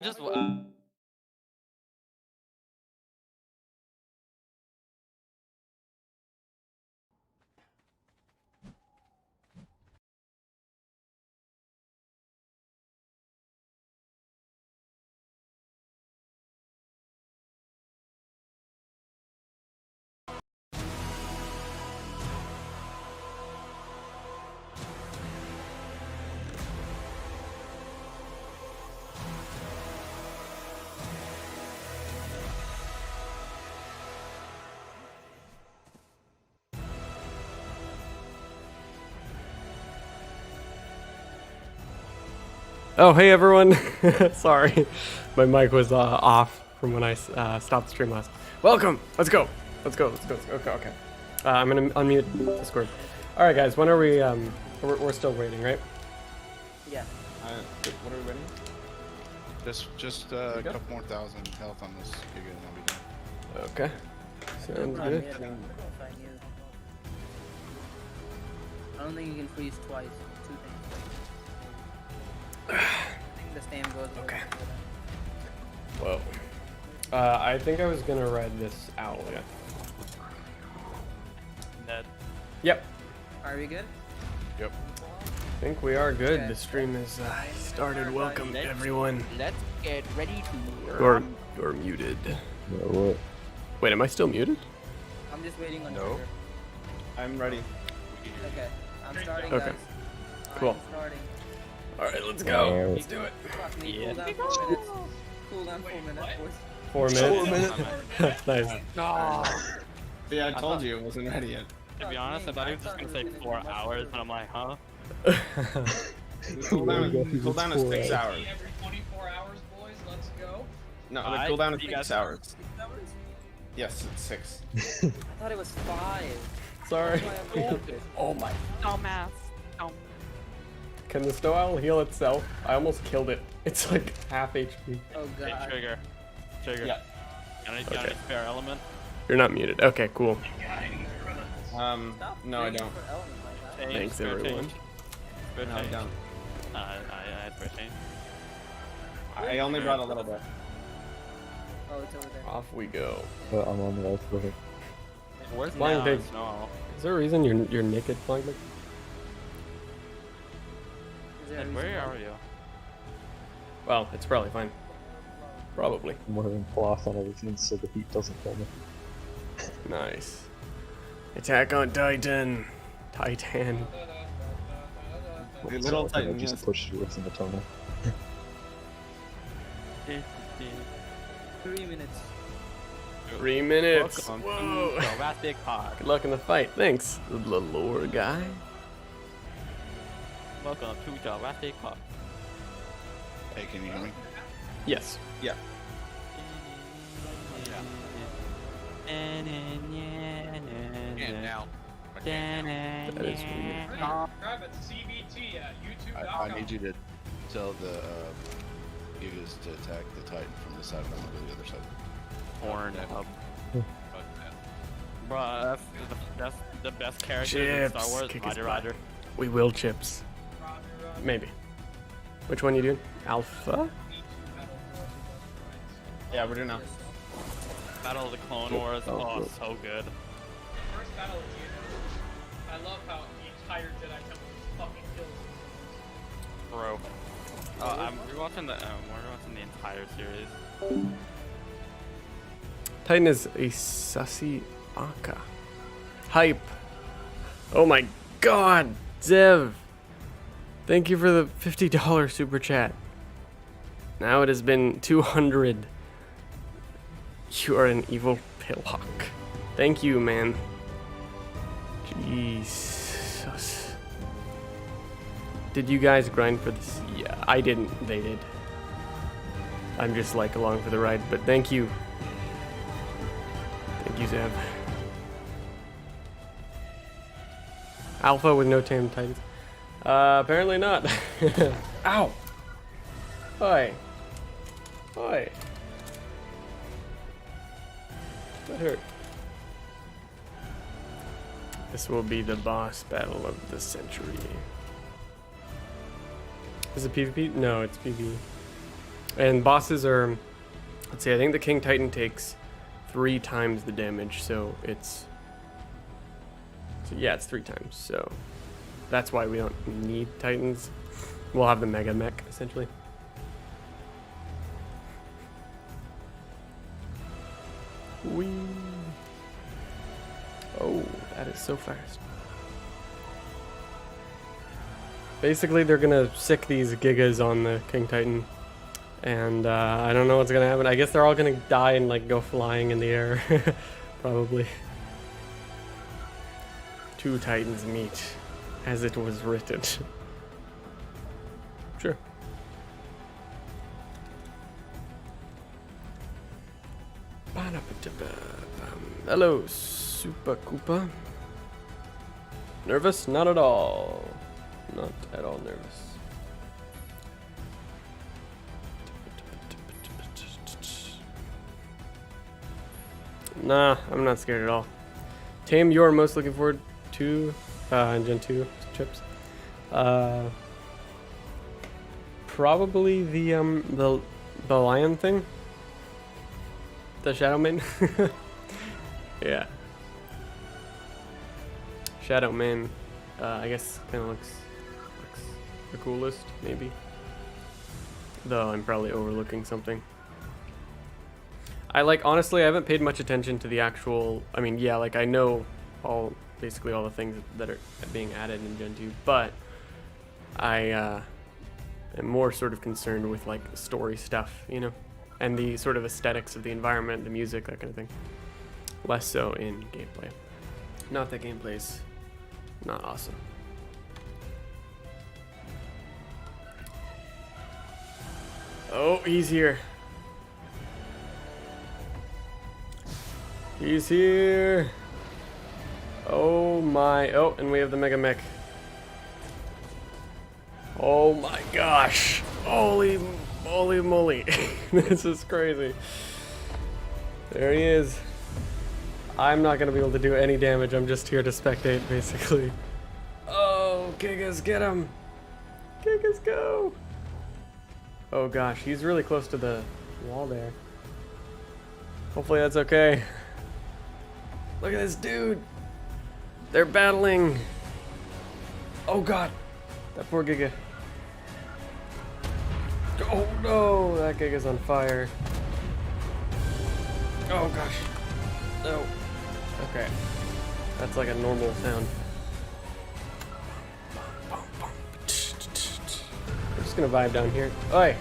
Just Oh, hey everyone. Sorry, my mic was off from when I stopped the stream last. Welcome. Let's go. Let's go. Let's go. Okay. Okay. I'm gonna unmute Discord. All right, guys. When are we? We're still waiting, right? Yeah. What are we waiting? Just a couple more thousand health on this gig and I'll be done. Okay. Sounds good. I don't think you can freeze twice. Two things. I think the stand goes. Okay. Whoa. I think I was gonna ride this owl. Yeah. Ned. Yep. Are we good? Yep. I think we are good. Okay. The stream is started. Welcome everyone. Let's get ready to. You're muted. What? Wait, am I still muted? I'm just waiting on. No. Trigger. I'm ready. Okay. I'm starting. Okay. Guys. Cool. I'm starting. All right, let's go. Let's do it. Fuck me. Yeah. Cool down 4 minutes, boys. 4 minutes. Nice. Yeah, I told you it wasn't ready yet. To be honest, I thought he was just gonna say 4 hours, and I'm like, huh? Cooldown is 6 hours. Every 24 hours, boys, let's go. No, the Five? cooldown is You 6 guys- hours. 6 hours? Yes, it's 6. I thought it was 5. Sorry. That's why I moved it. Oh my. Dumbass. Can the snow owl heal itself? I almost killed it. It's like half HP. Oh Hey, god. trigger. Yeah. Got any Okay. spare element? You're not muted. Okay, cool. Stop No, I waiting don't. for element like that. Change, Thanks, spare everyone. change. Spare No, I change. don't. I had spare change. I only brought a little bit. Oh, it's over there. Off we go. But I'm on the right for it. Where's Flying now? pig. No. Is there a reason you're naked, flying pig? Is there a Ned, reason where why? are you? Well, it's probably fine. Probably. I'm wearing cloth and everything so the heat doesn't kill me. Nice. Attack on Titan. Titan. The little I Titan, just yes. pushed it within the tunnel. 3 minutes. 3 minutes. Welcome Whoa. to Jurassic Park. Good luck in the fight. Thanks, the lore guy. Welcome to Jurassic Park. Hey, can you hear me? Yes. Yeah. And now. That is weird. Subscribe at CBT at YouTube.com. I need you to tell the Gigas to attack the Titan from this side and I'm gonna go to the other side. Porn up. Bruh, that's the best character in Star Chips, Wars. kick his Roger, butt. Roger. We will chips. Maybe. Which one you doing? Alpha? Yeah, we're doing now. Battle of the Clone Wars. Oh, so good. First battle of Jedi. I love how the entire Jedi Temple just fucking kills you. Bro. I'm rewatching the entire series. Titan is a sussy Aka. Hype. Oh my god, Zev. Thank you for the $50 super chat. Now it has been 200. You are an evil pillhawk. Thank you, man. Jesus. Did you guys grind for this? Yeah, I didn't. They did. I'm just like along for the ride, but thank you. Thank you, Zev. Alpha with no tame titans. Apparently not. Ow! Hi. Hi. That hurt. This will be the boss battle of the century. Is it PvP? No, it's PvE. And bosses are, let's see, I think the King Titan takes 3 times the damage, so yeah, it's 3 times, so that's why we don't need Titans. We'll have the Mega Mech, essentially. Whee! Oh, that is so fast. Basically, they're gonna sick these Gigas on the King Titan. And I don't know what's gonna happen. I guess they're all gonna die and like go flying in the air. Probably. 2 Titans meet, as it was written. Sure. Hello, Super Koopa. Nervous? Not at all. Not at all nervous. Nah, I'm not scared at all. Tame, you're most looking forward to in Gen 2 trips. Probably the lion thing. The Shadow Man. Yeah. Shadow Man, I guess kind of looks the coolest, maybe. Though I'm probably overlooking something. Honestly, I haven't paid much attention to the actual, I mean, yeah, like I know basically all the things that are being added in Gen 2, but I am more sort of concerned with like story stuff, you know, and the sort of aesthetics of the environment, the music, that kind of thing. Less so in gameplay. Not that gameplay's not awesome. Oh, he's here. He's here. Oh my. Oh, and we have the Mega Mech. Oh my gosh. Holy moly. This is crazy. There he is. I'm not gonna be able to do any damage. I'm just here to spectate, basically. Oh, Gigas, get him. Gigas, go. Oh gosh, he's really close to the wall there. Hopefully that's okay. Look at this dude. They're battling. Oh god. That poor Giga. Oh no, that Giga's on fire. Oh gosh. No. Okay. That's like a normal sound. We're just gonna vibe down here. Oi!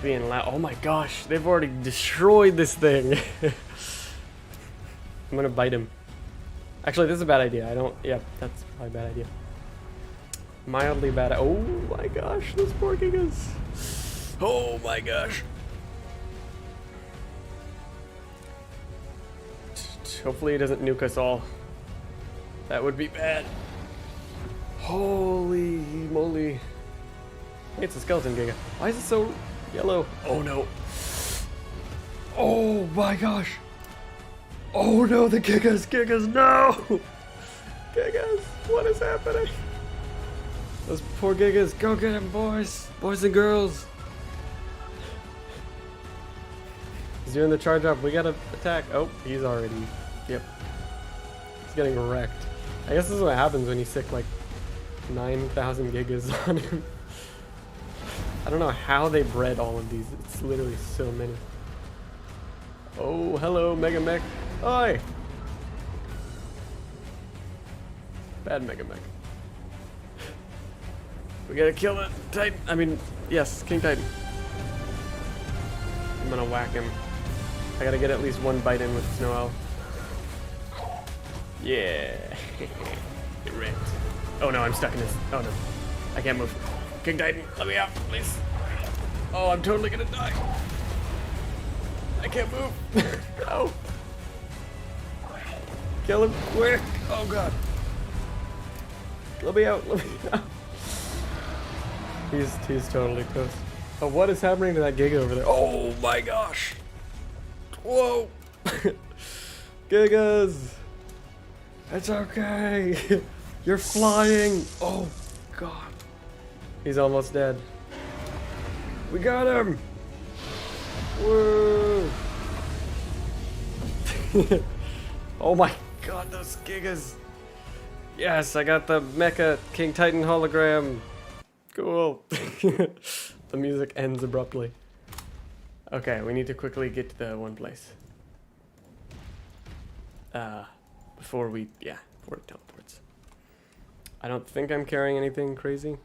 Being loud. Oh my gosh, they've already destroyed this thing. I'm gonna bite him. Actually, this is a bad idea. Yeah, that's probably a bad idea. Mildly bad. Oh my gosh, those poor Gigas. Oh my gosh. Hopefully he doesn't nuke us all. That would be bad. Holy moly. Hey, it's a skeleton Giga. Why is it so yellow? Oh no. Oh my gosh. Oh no, the Gigas, no! Gigas, what is happening? Those poor Gigas, go get him, boys. Boys and girls. He's doing the charge up. We gotta attack. Oh, he's already. Yep. He's getting wrecked. I guess this is what happens when you sick like 9,000 Gigas on him. I don't know how they bred all of these. It's literally so many. Oh, hello, Mega Mech. Oi! Bad Mega Mech. We gotta kill that Titan. I mean, yes, King Titan. I'm gonna whack him. I gotta get at least one bite in with Snow Owl. Yeah. Get ripped. Oh no, I'm stuck in this. Oh no. I can't move. King Titan, let me out, please. Oh, I'm totally gonna die. I can't move. No. Kill him quick. Oh god. Let me out. Let me out. He's totally toast. Oh, what is happening to that Giga over there? Oh my gosh. Whoa. Gigas. It's okay. You're flying. Oh god. He's almost dead. We got him! Woo! Oh my god, those gigas! Yes, I got the Mecha King Titan hologram! Cool! The music ends abruptly. Okay, we need to quickly get to the one place. Before it teleports. I don't think I'm carrying anything crazy.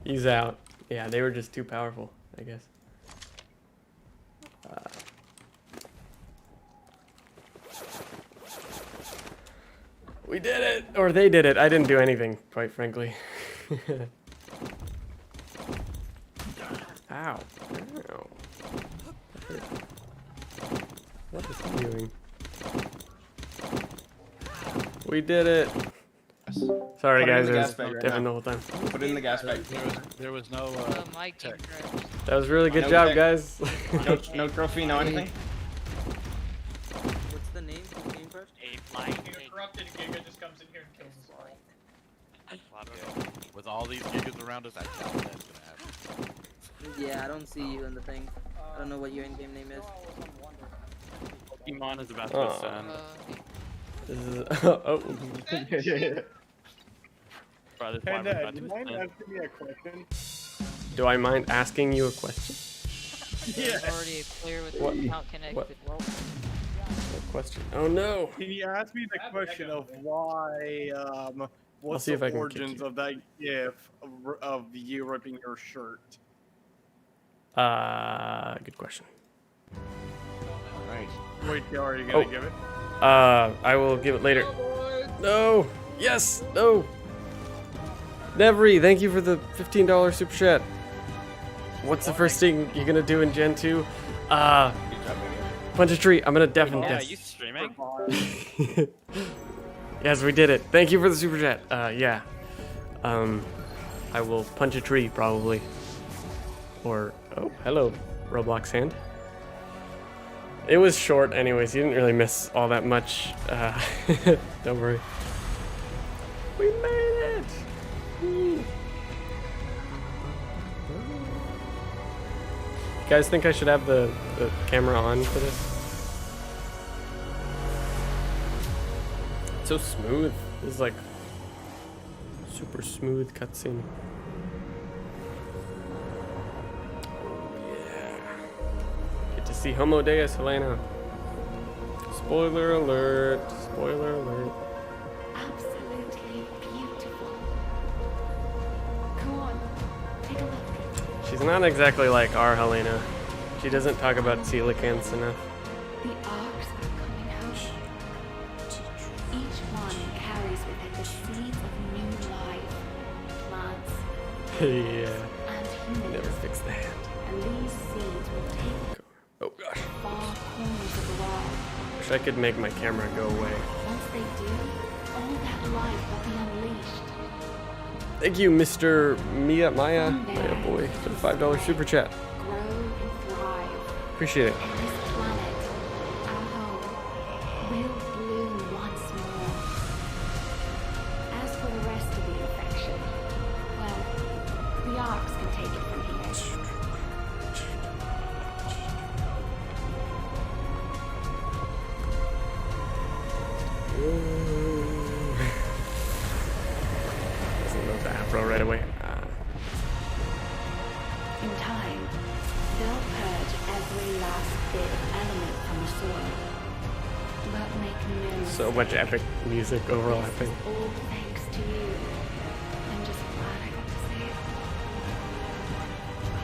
He's out. Yeah, they were just too powerful, I guess. We did it! Or they did it. I didn't do anything, quite frankly. Ow. Ow. What is he doing? We did it! Sorry guys, I was dipping the whole time. Put it in the gas bag. There was no Mike tech. That was a really good No job, tech. guys. No trophy, no anything. What's the name? The name first? A flying Your cake. corrupted Giga just comes in here and kills us all. With all these gigas around us, I doubt that's gonna happen. Yeah, I don't see you in the thing. I don't know what your in-game name is. Pokemon is about to Oh. ascend. This is, oh. Bro, this Hey, farmer's Ned, about do to you mind ascend. asking me a question? Do I mind asking you a question? There's already a player with What? an account connected. What? Well, What question? Oh no! Can you ask me the question of why, what's see if I the can kick origins you. of that gif of you ripping your shirt? Good question. Alright. Wait, are you gonna Oh. give it? I will give it later. No! Yes! No! Nevri, thank you for the $15 super chat. What's the first thing you're gonna do in Gen 2? Punch a tree. I'm gonna deafen Yeah, this. you streaming? Yes, we did it. Thank you for the super chat. Yeah. I will punch a tree probably. Or oh, hello, Roblox hand. It was short, anyways. You didn't really miss all that much. Don't worry. We made it. Woo. You guys think I should have the camera on for this? It's so smooth. This is like super smooth cutscene. Get to see Homo Deus Helena. Spoiler alert. Spoiler alert. Absolutely beautiful. Come on, take a look. She's not exactly like our Helena. She doesn't talk about coelacanths enough. The arcs are coming out. Each one carries with it the seeds of new life. Plants Yeah. and Never humans. fix the hand. And these seeds will take Oh gosh. far corners of the world. Wish I could make my camera go away. Once they do, all that life will be unleashed. Thank you, Mr. Maya boy, for the $5 super chat. Grow and thrive. Appreciate it. And this planet, our home, will bloom once more. As for the rest of the infection, well, the ARKs can take it from here. Doesn't know the afro right away. In time, they'll purge every last bit of element from the soil. But make no So much epic music overlapping. This is all thanks to you. I'm just glad I got to see it.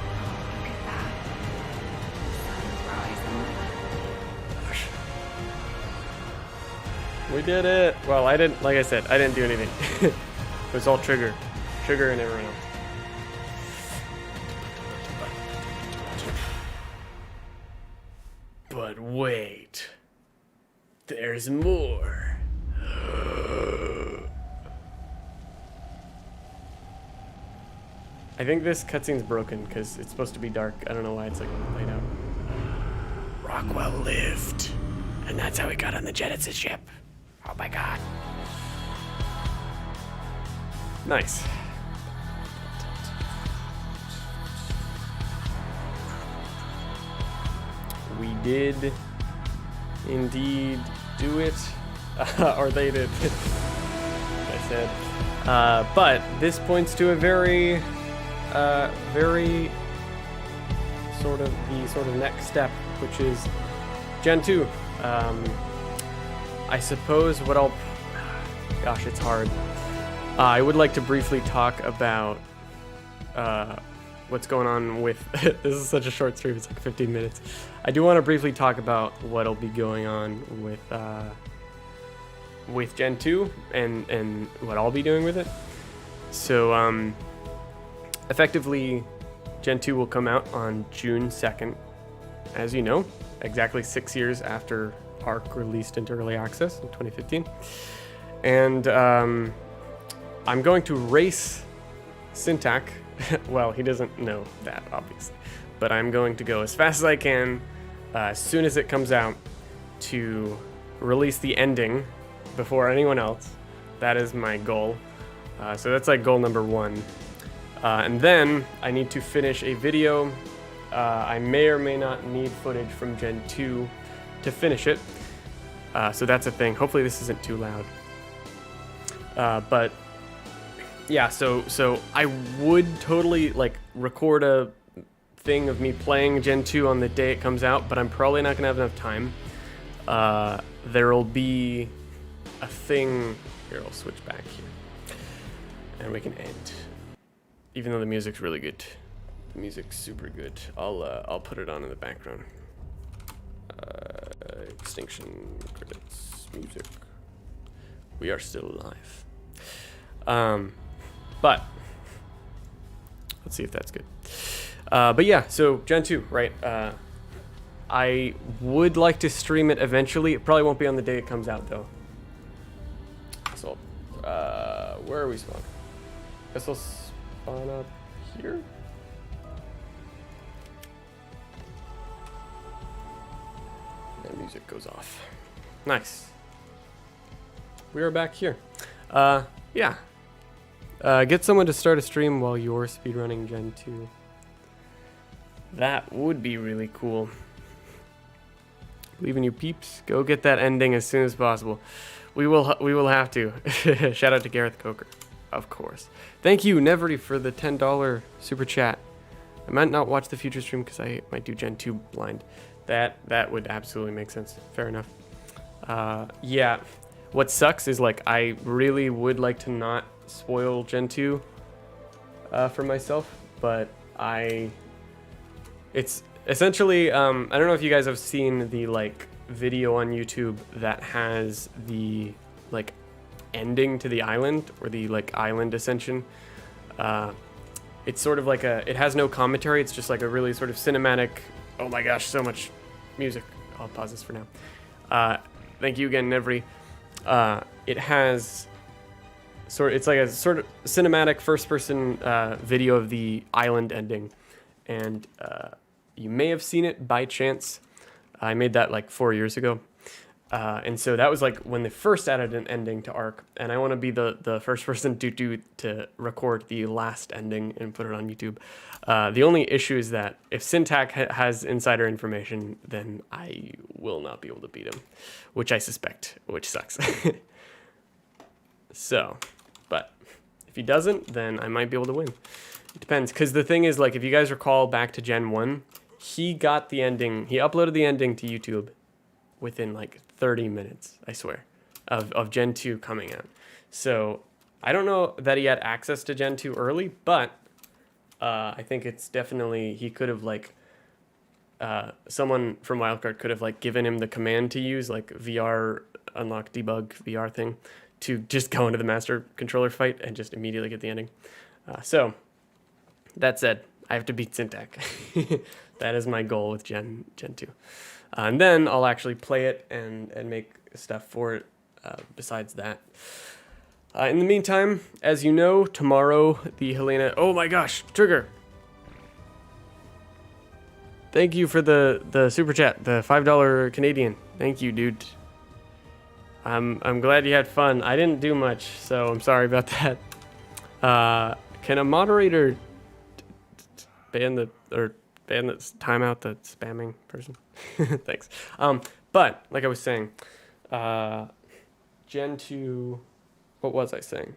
Oh, look at that. The sun's rising. We did it. Well, I didn't, like I said, I didn't do anything. It was all Trigger. Trigger and everyone else. But wait. There's more. I think this cutscene's broken because it's supposed to be dark. I don't know why it's like laid out. Rockwell lived. And that's how he got on the Genesis ship. Oh my god. Nice. we did indeed do it, or they did. I said, but this points to a very sort of next step, which is Gen 2. I suppose what I'll, gosh, it's hard. I would like to briefly talk about what's going on with, this is such a short stream, it's like 15 minutes. I do want to briefly talk about what'll be going on with Gen 2 and what I'll be doing with it. So, effectively, Gen 2 will come out on June 2nd, as you know, exactly 6 years after ARK released into early access in 2015. And I'm going to race Syntac. Well, he doesn't know that, obviously. But I'm going to go as fast as I can, as soon as it comes out, to release the ending before anyone else. That is my goal. So that's like goal number 1. And then I need to finish a video. I may or may not need footage from Gen 2 to finish it. So that's a thing. Hopefully this isn't too loud. But yeah, so I would totally like record a thing of me playing Gen 2 on the day it comes out, but I'm probably not gonna have enough time. There'll be a thing here. I'll switch back here, and we can end. Even though the music's really good, the music's super good. I'll put it on in the background. Extinction credits, music. We are still alive. But let's see if that's good. But yeah, so Gen 2, right? I would like to stream it eventually. It probably won't be on the day it comes out, though. So, where are we spawned? Guess I'll spawn up here. And music goes off. Nice. We are back here. Yeah. Get someone to start a stream while you're speedrunning Gen 2. That would be really cool. Believe in you, peeps. Go get that ending as soon as possible. We will have to. Shout out to Gareth Coker, of course. Thank you, Nevery, for the $10 super chat. I might not watch the future stream because I might do Gen 2 blind. That would absolutely make sense. Fair enough. Yeah. What sucks is like I really would like to not spoil Gen 2 for myself, but it's essentially I don't know if you guys have seen the like video on YouTube that has the like ending to the island, or the like island ascension. It's sort of like it has no commentary, it's just like a really sort of cinematic, oh my gosh, so much music. I'll pause this for now. Thank you again, Nevri. It has it's like a sort of cinematic first-person video of the island ending, and you may have seen it by chance. I made that like 4 years ago, and so that was like when they first added an ending to ARK, and I want to be the first person to record the last ending and put it on YouTube. The only issue is that if Syntac has insider information, then I will not be able to beat him, which I suspect, which sucks. So, but if he doesn't, then I might be able to win. It depends, because the thing is, like, if you guys recall back to Gen 1, he got the ending, he uploaded the ending to YouTube within like 30 minutes, I swear, of Gen 2 coming out. So I don't know that he had access to Gen 2 early, but I think it's definitely, he could have like, someone from Wildcard could have like given him the command to use, like VR unlock debug VR thing, to just go into the master controller fight and just immediately get the ending. So that said, I have to beat Syntac. That is my goal with Gen 2. And then I'll actually play it and make stuff for it besides that. In the meantime, as you know, tomorrow the Helena... Oh my gosh, Trigger! Thank you for the super chat, the $5 Canadian. Thank you, dude. I'm glad you had fun. I didn't do much, so I'm sorry about that. Can a moderator ban or ban this timeout the spamming person. Thanks. But like I was saying, Gen 2. What was I saying?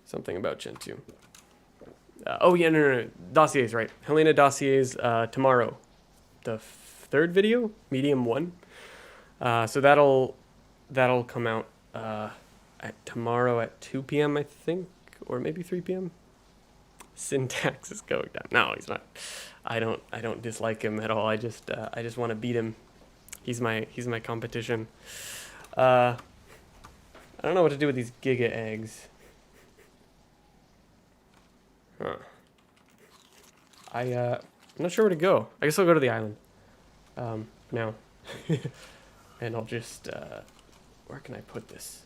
Something about Gen 2. Oh yeah, no. Dossiers, right? Helena dossiers tomorrow. The third video, medium 1. So that'll come out at tomorrow at 2 p.m. I think, or maybe 3 p.m. Syntax is going down. No, he's not. I don't dislike him at all. I just want to beat him. He's my competition. I don't know what to do with these Giga eggs. Huh. I'm not sure where to go. I guess I'll go to the island. Now. And I'll just where can I put this?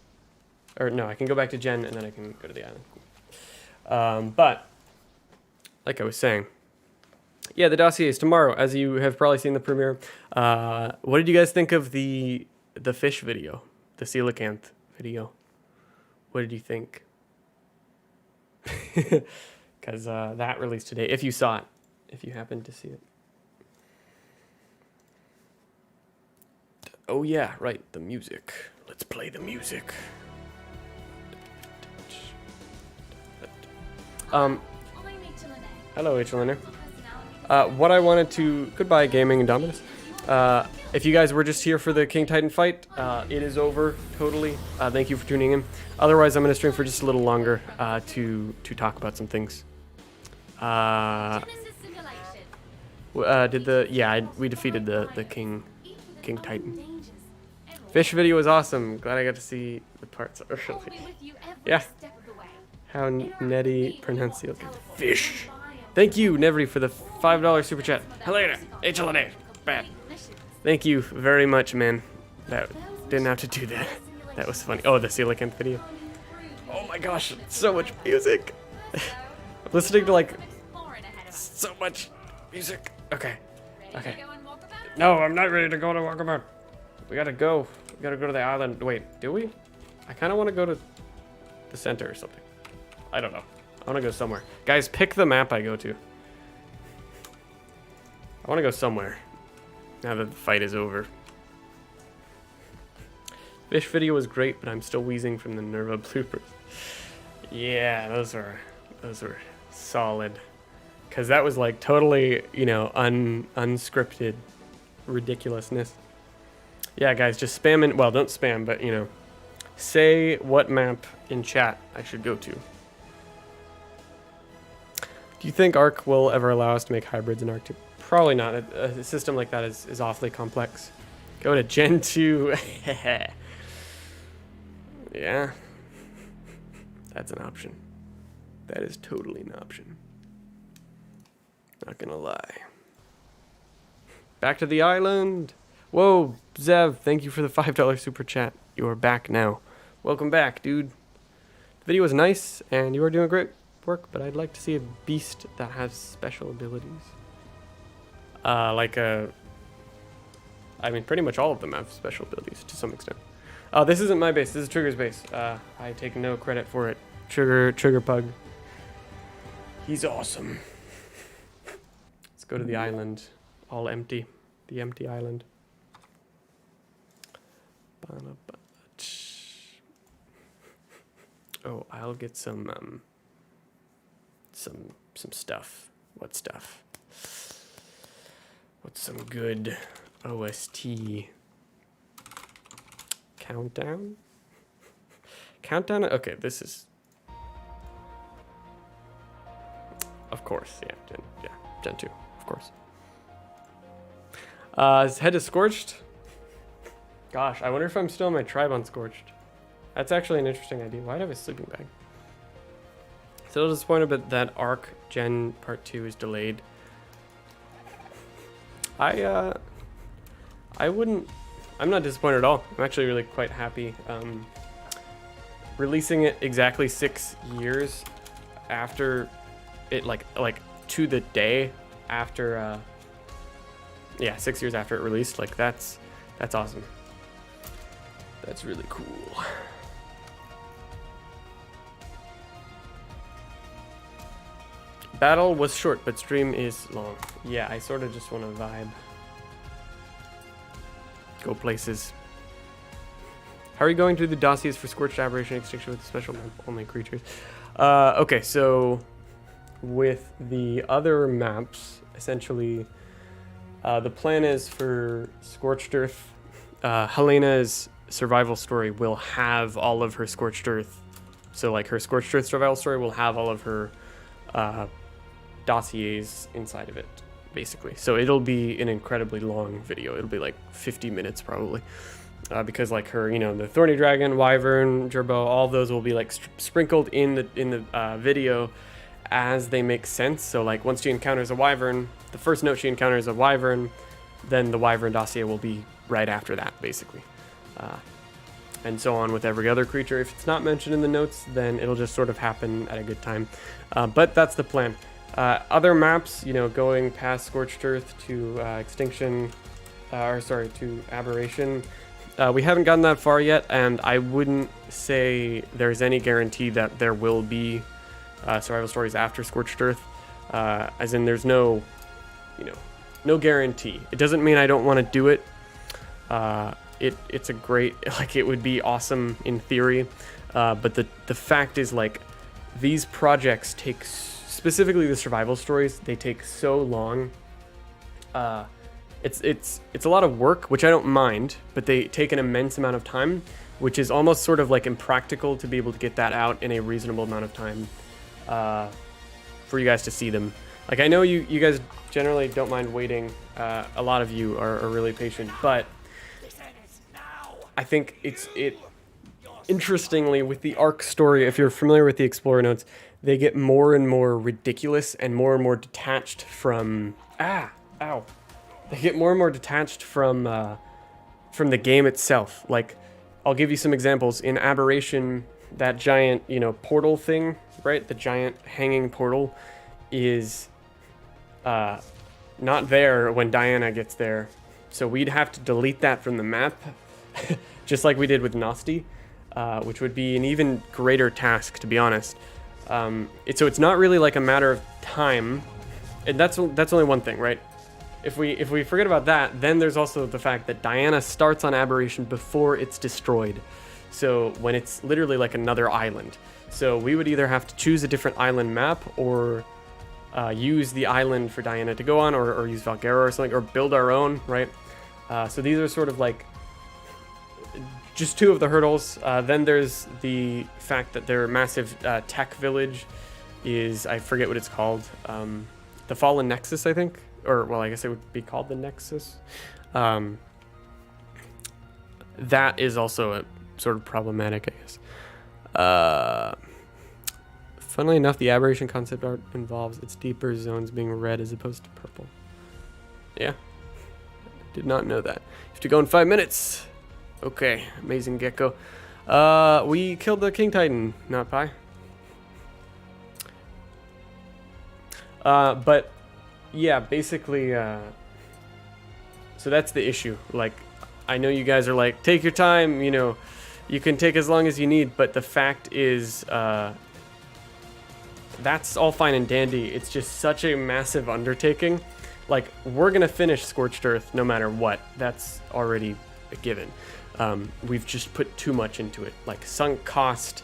Or no, I can go back to Gen and then I can go to the island. But like I was saying, yeah, the dossier is tomorrow, as you have probably seen the premiere. What did you guys think of the fish video, the coelacanth video? What did you think? Because that released today. If you saw it, if you happened to see it. Oh yeah, right, the music. Let's play the music. Hello, HLNer. What I wanted to... Goodbye, Gaming and Dominus. If you guys were just here for the King Titan fight, it is over, totally. Thank you for tuning in. Otherwise, I'm going to stream for just a little longer to talk about some things. We defeated the King Titan. Fish video was awesome. Glad I got to see the parts early. Yeah. How Netty pronounces fish. Thank you, Nevri, for the $5 super chat. Helena, HLNA, bad. Thank you very much, man. That didn't have to do that. That was funny. Oh, the coelacanth video. Oh my gosh, so much music. I'm listening to like so much music. Okay. No, I'm not ready to go to Walkabout. We gotta go. We gotta go to the island. Wait, do we? I kind of want to go to the center or something. I don't know. I want to go somewhere. Guys, pick the map I go to. I want to go somewhere. Now that the fight is over. Fish video was great, but I'm still wheezing from the Nerva bloopers. Yeah, those were solid. Cause that was like totally, you know, unscripted ridiculousness. Yeah, guys, just spam in. Well, don't spam, but you know, say what map in chat I should go to. Do you think ARK will ever allow us to make hybrids in ARK 2? Probably not. A system like that is awfully complex. Go to Gen 2. Yeah. That's an option. That is totally an option. Not gonna lie. Back to the island. Whoa, Zev, thank you for the $5 super chat. You are back now. Welcome back, dude. The video was nice, and you are doing great work, but I'd like to see a beast that has special abilities. I mean, pretty much all of them have special abilities to some extent. Oh, this isn't my base. This is Trigger's base. I take no credit for it. Trigger Pug. He's awesome. Let's go to the island. All empty. The empty island. Oh, I'll get some stuff. What stuff? What's some good OST? Countdown? Countdown? Okay, this is... Of course, yeah, Gen 2, of course. His head is Scorched. Gosh, I wonder if I'm still in my tribe on Scorched. That's actually an interesting idea. Why do I have a sleeping bag? Still disappointed but that ARK Gen Part 2 is delayed. I'm not disappointed at all. I'm actually really quite happy. Releasing it exactly 6 years after it, like to the day after, yeah, 6 years after it released. Like that's awesome. That's really cool. Battle was short, but stream is long. Yeah, I sort of just want to vibe. Go places. How are you going through the dossiers for Scorched Aberration Extinction with special only creatures? Okay, so with the other maps, essentially, the plan is for Scorched Earth. Helena's survival story will have all of her Scorched Earth. So, like, her Scorched Earth survival story will have all of her dossiers inside of it, basically. So it'll be an incredibly long video. It'll be like 50 minutes probably. Because like her, you know, the Thorny Dragon, Wyvern, Gerbo, all those will be like sprinkled in the video as they make sense. So like once she encounters a Wyvern, the first note she encounters a Wyvern, then the Wyvern dossier will be right after that, basically. And so on with every other creature. If it's not mentioned in the notes, then it'll just sort of happen at a good time. But that's the plan. Other maps, you know, going past Scorched Earth to Extinction, to Aberration. We haven't gotten that far yet, and I wouldn't say there's any guarantee that there will be survival stories after Scorched Earth. As in, there's no, you know, no guarantee. It doesn't mean I don't want to do it. It's a great, like, it would be awesome in theory, but the fact is, like, these projects take, specifically the survival stories, they take so long. It's a lot of work, which I don't mind, but they take an immense amount of time, which is almost sort of like impractical to be able to get that out in a reasonable amount of time for you guys to see them. Like, I know you guys generally don't mind waiting. A lot of you are really patient, but I think interestingly, with the ARK story, if you're familiar with the Explorer notes, they get more and more ridiculous and more detached from... They get more and more detached from the game itself. Like, I'll give you some examples. In Aberration, that giant, you know, portal thing, right? The giant hanging portal is not there when Diana gets there. So we'd have to delete that from the map, just like we did with Nosti, which would be an even greater task, to be honest. So it's not really like a matter of time, and that's only one thing, right? If we forget about that, then there's also the fact that Diana starts on Aberration before it's destroyed. So when it's literally like another island. So we would either have to choose a different island map, or use the island for Diana to go on, or use Valguera or something, or build our own, right? So these are sort of like just two of the hurdles. Then there's the fact that their massive tech village is, I forget what it's called, the Fallen Nexus, I think. Or, well, I guess it would be called the Nexus. That is also a sort of problematic, I guess. Funnily enough, the Aberration concept art involves its deeper zones being red as opposed to purple. Yeah. Did not know that. You have to go in 5 minutes. Okay, amazing gecko. We killed the King Titan, not Pi. But... yeah, basically, so that's the issue. Like, I know you guys are like, take your time, you know, you can take as long as you need, but the fact is, that's all fine and dandy. It's just such a massive undertaking. Like, we're gonna finish Scorched Earth no matter what. That's already a given. We've just put too much into it. Like, sunk cost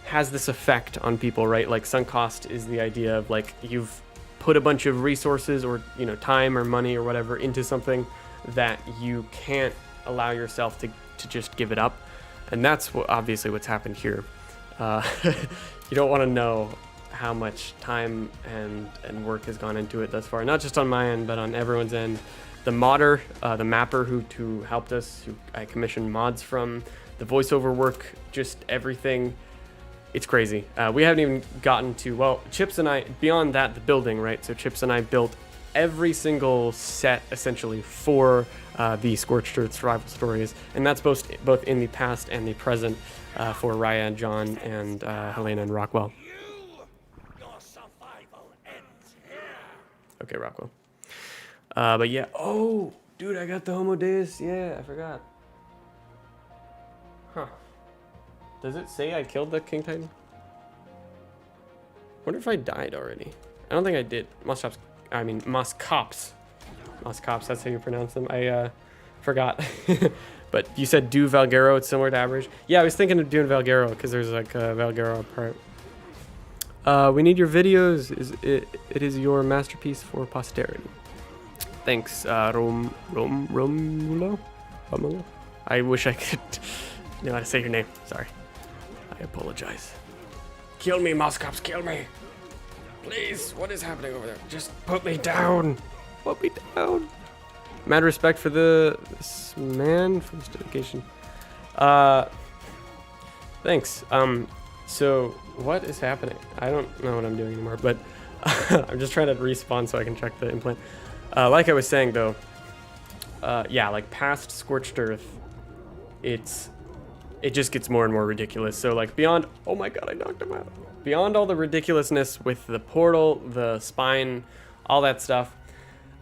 has this effect on people, right? Like, sunk cost is the idea of, like, you've put a bunch of resources, or, you know, time or money or whatever into something that you can't allow yourself to just give it up. And that's obviously what's happened here. You don't want to know how much time and work has gone into it thus far, not just on my end, but on everyone's end. The modder, the mapper who helped us, who I commissioned mods from, the voiceover work, just everything. It's crazy. We haven't even gotten to, well, Chips and I, beyond that, the building, right? So Chips and I built every single set, essentially, for the Scorched Earth survival stories. And that's both in the past and the present for Raya, John, and Helena and Rockwell. Okay, Rockwell. But yeah, oh, dude, I got the Homo Deus. Yeah, I forgot. Huh. Does it say I killed the King Titan? Wonder if I died already. I don't think I did. Moscops. I mean, Moscops. Moscops, that's how you pronounce them. I forgot. But you said do Valguero, it's similar to average. Yeah, I was thinking of doing Valguero because there's like a Valguero part. We need your videos. It is your masterpiece for posterity. Thanks, Romulo? I wish I could know how to say your name. Sorry. I apologize. Kill me, Moscops, kill me. Please, what is happening over there? Just put me down. Put me down. Mad respect for this man for this dedication. Thanks. So what is happening? I don't know what I'm doing anymore, but I'm just trying to respawn so I can check the implant. Like I was saying though, yeah, like past Scorched Earth, it just gets more and more ridiculous. So like beyond, oh my god, I knocked him out. Beyond all the ridiculousness with the portal, the spine, all that stuff,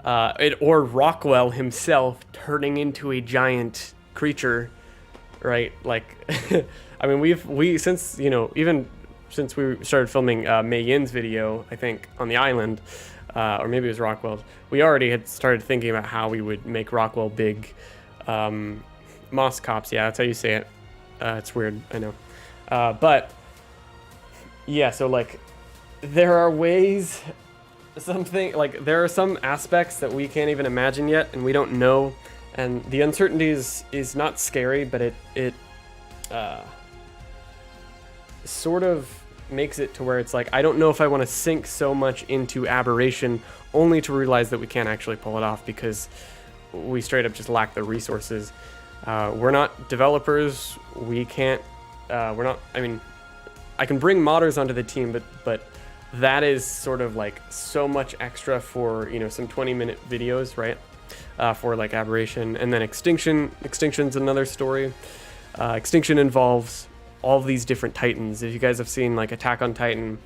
or Rockwell himself turning into a giant creature, right? Like, I mean, since, you know, even since we started filming Mei Yin's video, I think, on the island, or maybe it was Rockwell's, we already had started thinking about how we would make Rockwell big. Moscops, yeah, that's how you say it. It's weird, I know. But, yeah, so, like, there are ways, there are some aspects that we can't even imagine yet, and we don't know, and the uncertainty is not scary, but it sort of makes it to where it's like, I don't know if I want to sink so much into Aberration only to realize that we can't actually pull it off because we straight up just lack the resources. We're not developers, we can't, we're not, I mean, I can bring modders onto the team, but that is sort of like so much extra for, you know, some 20-minute videos, right? For like Aberration, and then Extinction's another story. Extinction involves all these different Titans. If you guys have seen like Attack on Titan,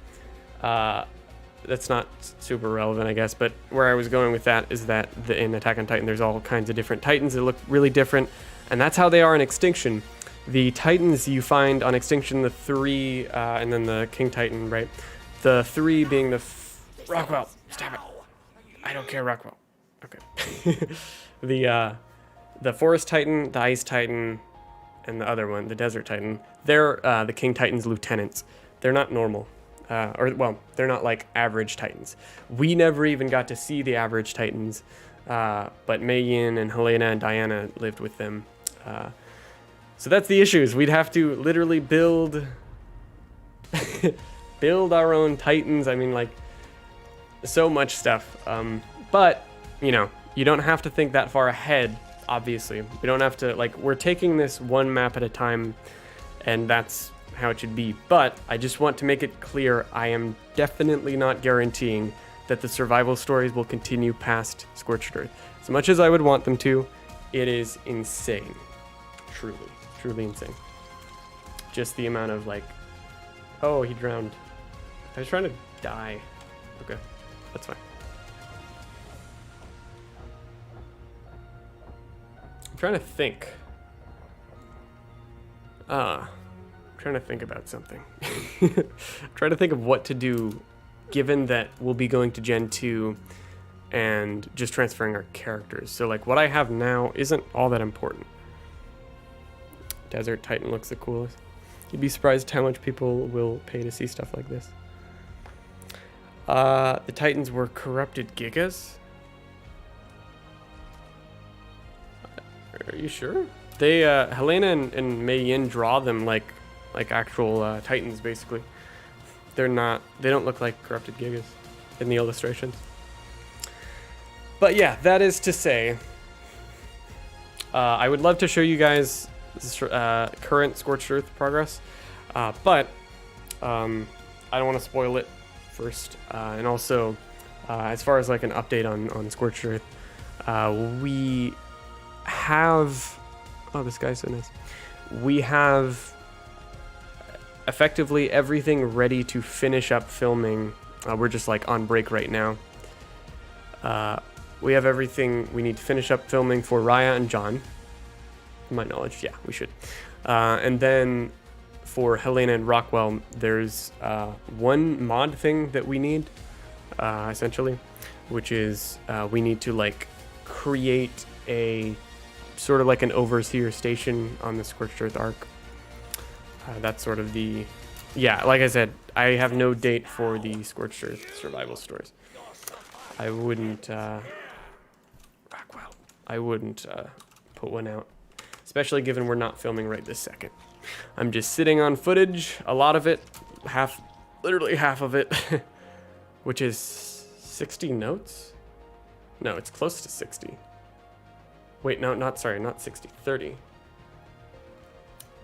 that's not super relevant, I guess, but where I was going with that is that in Attack on Titan, there's all kinds of different Titans that look really different, and that's how they are in Extinction. The Titans you find on Extinction, the 3, and then the King Titan, right? The 3 being the Rockwell, stop it. I don't care, Rockwell. Okay. The Forest Titan, the Ice Titan, and the other one, the Desert Titan, they're the King Titan's lieutenants. They're not normal. They're not like average Titans. We never even got to see the average Titans, but Mei Yin and Helena and Diana lived with them. So that's the issue, is we'd have to literally build our own Titans. I mean, like, so much stuff. But, you know, you don't have to think that far ahead, obviously. We don't have to, like, we're taking this one map at a time, and that's how it should be. But I just want to make it clear, I am definitely not guaranteeing that the survival stories will continue past Scorched Earth. As much as I would want them to, it is insane. Truly insane. Just the amount of, like, oh, he drowned. I was trying to die. Okay, that's fine. I'm trying to think. I'm trying to think about something. I'm trying to think of what to do, given that we'll be going to Gen 2 and just transferring our characters. So, like, what I have now isn't all that important. Desert Titan looks the coolest. You'd be surprised how much people will pay to see stuff like this. The Titans were corrupted Gigas? Are you sure? They, Helena and Mei Yin draw them like actual Titans, basically. They don't look like corrupted Gigas in the illustrations. But yeah, that is to say, I would love to show you guys current Scorched Earth progress, but I don't want to spoil it first, and also as far as like an update on Scorched Earth, we have, oh, this guy's so nice, we have effectively everything ready to finish up filming. We're just like on break right now. We have everything we need to finish up filming for Raya and John. To my knowledge, yeah, we should. And then for Helena and Rockwell, there's one mod thing that we need. essentially, which is we need to like create a sort of like an overseer station on the Scorched Earth ARK. That's sort of the, yeah, like I said, I have no date for the Scorched Earth survival stories. I wouldn't, Rockwell, I wouldn't put one out, especially given we're not filming right this second. I'm just sitting on footage, a lot of it, literally half of it, which is 60 notes? No, it's close to 60. Wait, no, not 60, 30.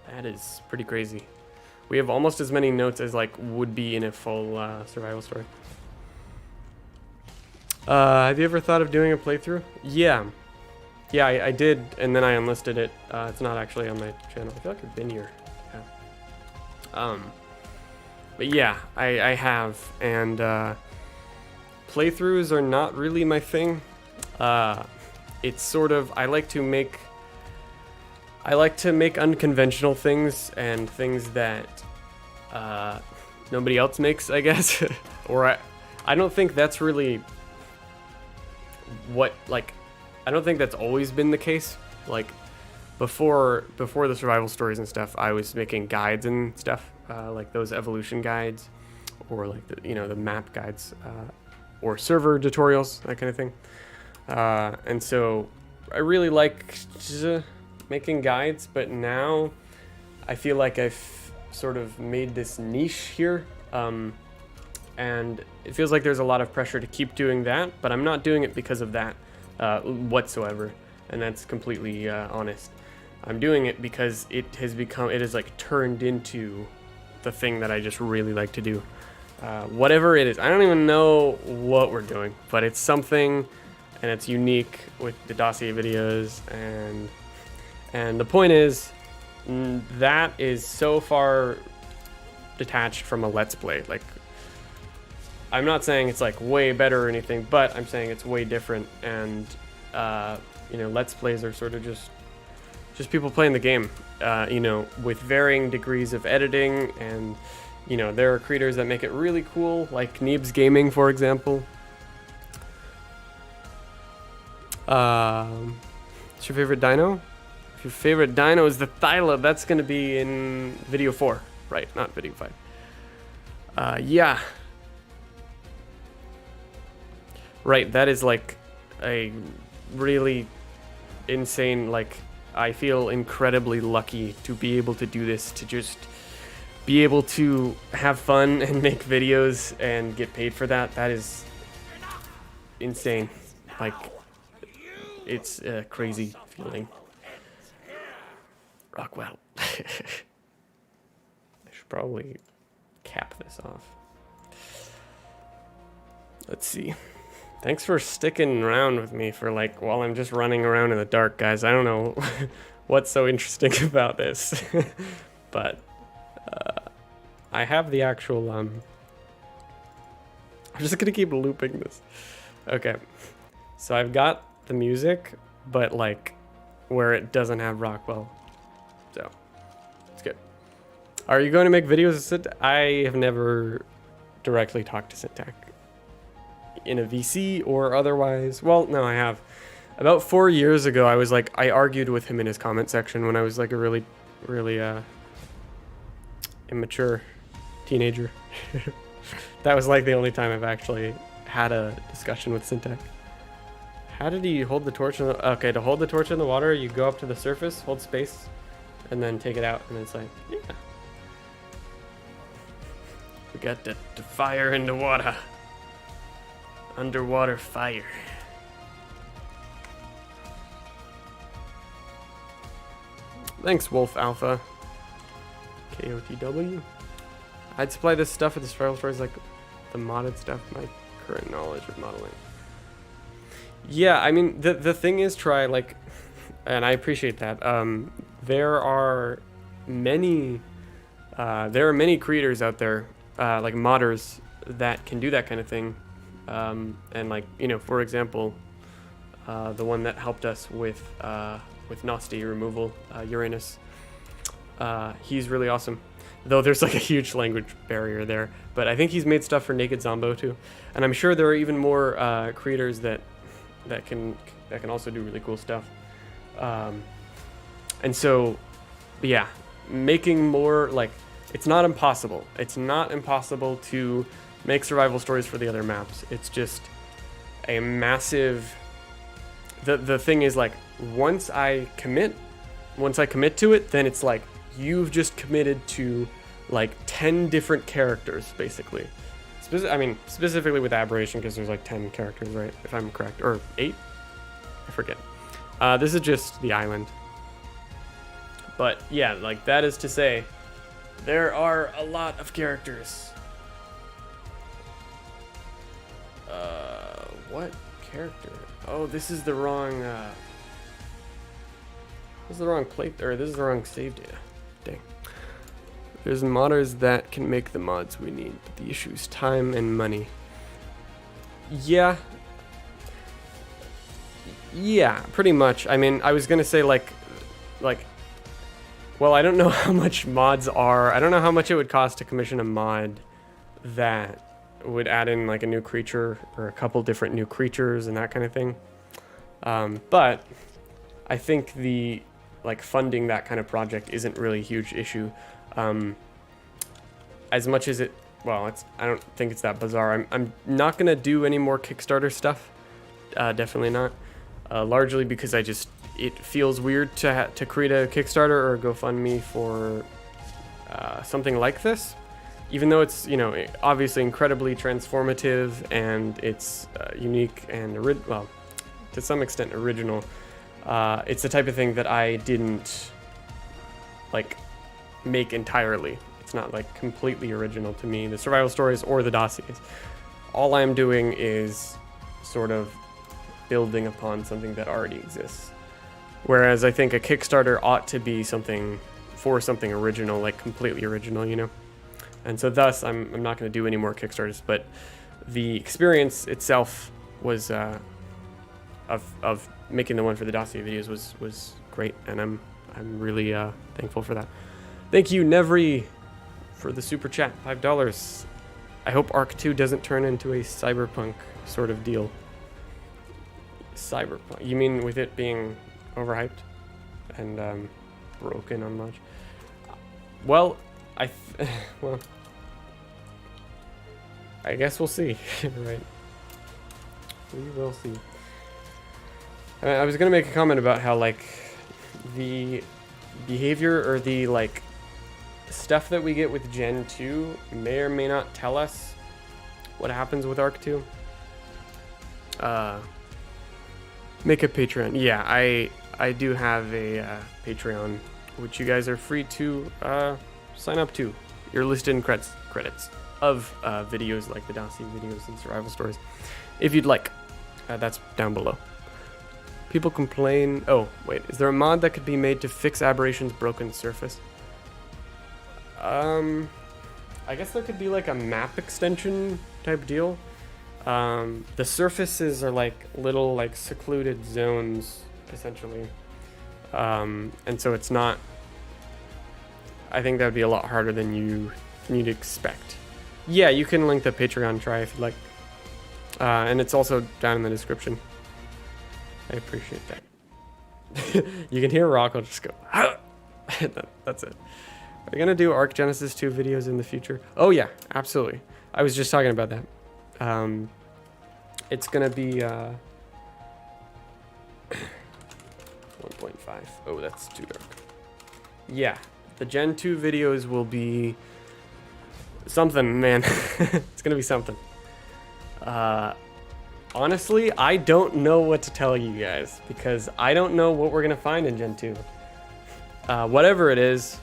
That is pretty crazy. We have almost as many notes as like would be in a full survival story. Have you ever thought of doing a playthrough? Yeah. Yeah, I did, and then I enlisted it. It's not actually on my channel. I feel like I've been here. Yeah. But yeah, I have, and playthroughs are not really my thing. It's sort of, I like to make unconventional things and things that nobody else makes, I guess. Or I don't think that's really what, like, I don't think that's always been the case. Like before the survival stories and stuff, I was making guides and stuff, like those evolution guides, or like the map guides, or server tutorials, that kind of thing. And so I really liked making guides, but now I feel like I've sort of made this niche here, and it feels like there's a lot of pressure to keep doing that, but I'm not doing it because of that whatsoever, and that's completely honest. I'm doing it because it has like turned into the thing that I just really like to do. Whatever it is, I don't even know what we're doing, but it's something, and it's unique with the dossier videos, and the point is that is so far detached from a let's play. Like, I'm not saying it's like way better or anything, but I'm saying it's way different, and let's plays are sort of just people playing the game, with varying degrees of editing, and there are creators that make it really cool, like Neebs Gaming, for example. What's your favorite dino? If your favorite dino is the Thyla, that's going to be in video 4, right? Not video 5. Yeah. Right, that is like a really insane, like, I feel incredibly lucky to be able to do this, to just be able to have fun and make videos and get paid for that. That is insane. Like, it's a crazy feeling. Rockwell. I should probably cap this off. Let's see. Thanks for sticking around with me for like while I'm just running around in the dark, guys. I don't know what's so interesting about this, but I have the actual I'm just gonna keep looping this. Okay, so I've got the music, but like where it doesn't have Rockwell, so it's good. Are you going to make videos of Syntac? I have never directly talked to Syntac in a VC or otherwise. Well, no, I have. About 4 years ago, I argued with him in his comment section when I was like a really immature teenager. That was like the only time I've actually had a discussion with Syntac. How did he hold the torch in the, okay, to hold the torch in the water, you go up to the surface, hold space, and then take it out, and it's like, yeah. We got the fire in the water. Underwater fire. Thanks, Wolf Alpha. KOTW. I'd supply this stuff at the survival stories, like the modded stuff, my current knowledge of modeling. Yeah, I mean, the thing is, try, like, and I appreciate that. There are many creators out there, like modders, that can do that kind of thing. And like, for example, the one that helped us with Nasty removal, Uranus, he's really awesome. though there's like a huge language barrier there. But I think he's made stuff for Naked Zombo too, and I'm sure there are even more creators that can also do really cool stuff. And so, yeah, making more, like, it's not impossible. It's not impossible to make survival stories for the other maps. It's just a massive. The thing is, like, once I commit to it, then it's like you've just committed to like 10 different characters basically. Specifically with Aberration, because there's like 10 characters, right? If I'm correct, or 8, I forget. This is just the island. But yeah, like, that is to say, there are a lot of characters. What character? Oh, this is the wrong. This is the wrong plate, or this is the wrong save data. Dang. There's modders that can make the mods we need, but the issue is time and money. Yeah. Yeah, pretty much. I mean, I was gonna say like, well, I don't know how much mods are. I don't know how much it would cost to commission a mod that would add in like a new creature or a couple different new creatures and that kind of thing. But I think the like funding that kind of project isn't really a huge issue. As much as it, well, I don't think it's that bizarre. I'm not gonna do any more Kickstarter stuff. Definitely not. Largely because it feels weird to create a Kickstarter or a GoFundMe for something like this, even though it's, you know, obviously incredibly transformative and it's unique and well, to some extent original. It's the type of thing that I didn't like make entirely. It's not like completely original to me, the survival stories or the dossiers. All I'm doing is sort of building upon something that already exists. Whereas I think a Kickstarter ought to be something original, like completely original, you know? And so thus, I'm not going to do any more Kickstarters, but the experience itself was, of making the one for the dossier videos was great, and I'm really thankful for that. Thank you, Nevri, for the super chat, $5. I hope ARK 2 doesn't turn into a cyberpunk sort of deal. Cyberpunk? You mean with it being overhyped and broken on launch? Well, well, I guess we'll see, right? We will see. I was gonna make a comment about how, like, the behavior or the, like, stuff that we get with Gen 2 may or may not tell us what happens with ARK 2. Make a Patreon. Yeah, I do have a Patreon, which you guys are free to sign up to. You're listed in credits of videos like the dossier videos and survival stories, if you'd like. That's down below. People complain. Oh, wait. Is there a mod that could be made to fix Aberration's broken surface? I guess there could be like a map extension type deal. The surfaces are like little like secluded zones essentially. And so it's not, I think that would be a lot harder than you'd expect. Yeah, you can link the Patreon try if you'd like. And it's also down in the description. I appreciate that. You can hear Rock, I'll just go, that's it. Are you gonna do ARK Genesis 2 videos in the future? Oh yeah, absolutely. I was just talking about that. It's gonna be 1.5. Oh, that's too dark. Yeah, the Gen 2 videos will be something, man. It's gonna be something. Honestly, I don't know what to tell you guys because I don't know what we're gonna find in Gen 2. Whatever it is,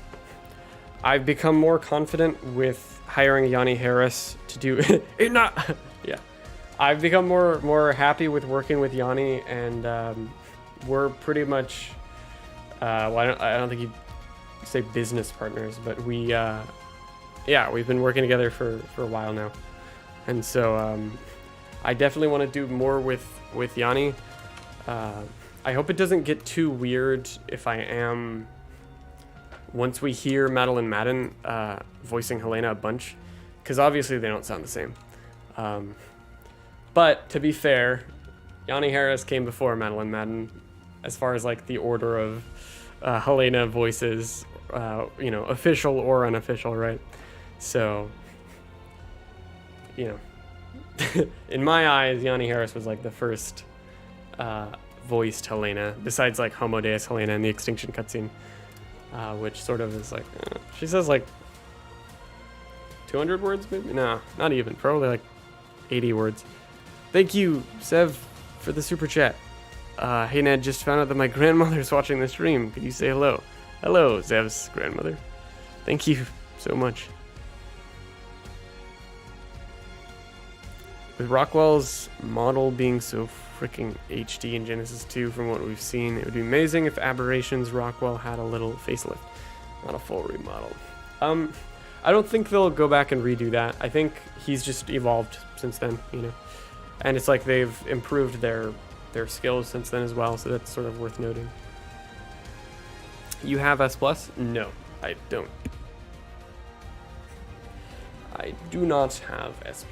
I've become more confident with hiring Yanni Harris to do it. Yeah, I've become more happy with working with Yanni, and we're pretty much. Well, I don't think you'd say business partners, but we, yeah, we've been working together for a while now, and so I definitely want to do more with Yanni. I hope it doesn't get too weird if I am once we hear Madeline Madden voicing Helena a bunch, because obviously they don't sound the same. But to be fair, Yanni Harris came before Madeline Madden as far as like the order of Helena voices, you know, official or unofficial, right? So, you know, in my eyes, Yanni Harris was like the first voiced Helena, besides like Homo Deus Helena in the Extinction cutscene, which sort of is like, she says like 200 words maybe? No, not even, probably like 80 words. Thank you, Sev, for the super chat. Hey Ned, just found out that my grandmother's watching the stream. Could you say hello? Hello, Zev's grandmother. Thank you so much. With Rockwell's model being so freaking HD in Genesis 2 from what we've seen, it would be amazing if Aberrations Rockwell had a little facelift, not a full remodel. I don't think they'll go back and redo that. I think he's just evolved since then, you know. And it's like they've improved their skills since then as well, so that's sort of worth noting. You have S+? No, I don't. I do not have S+.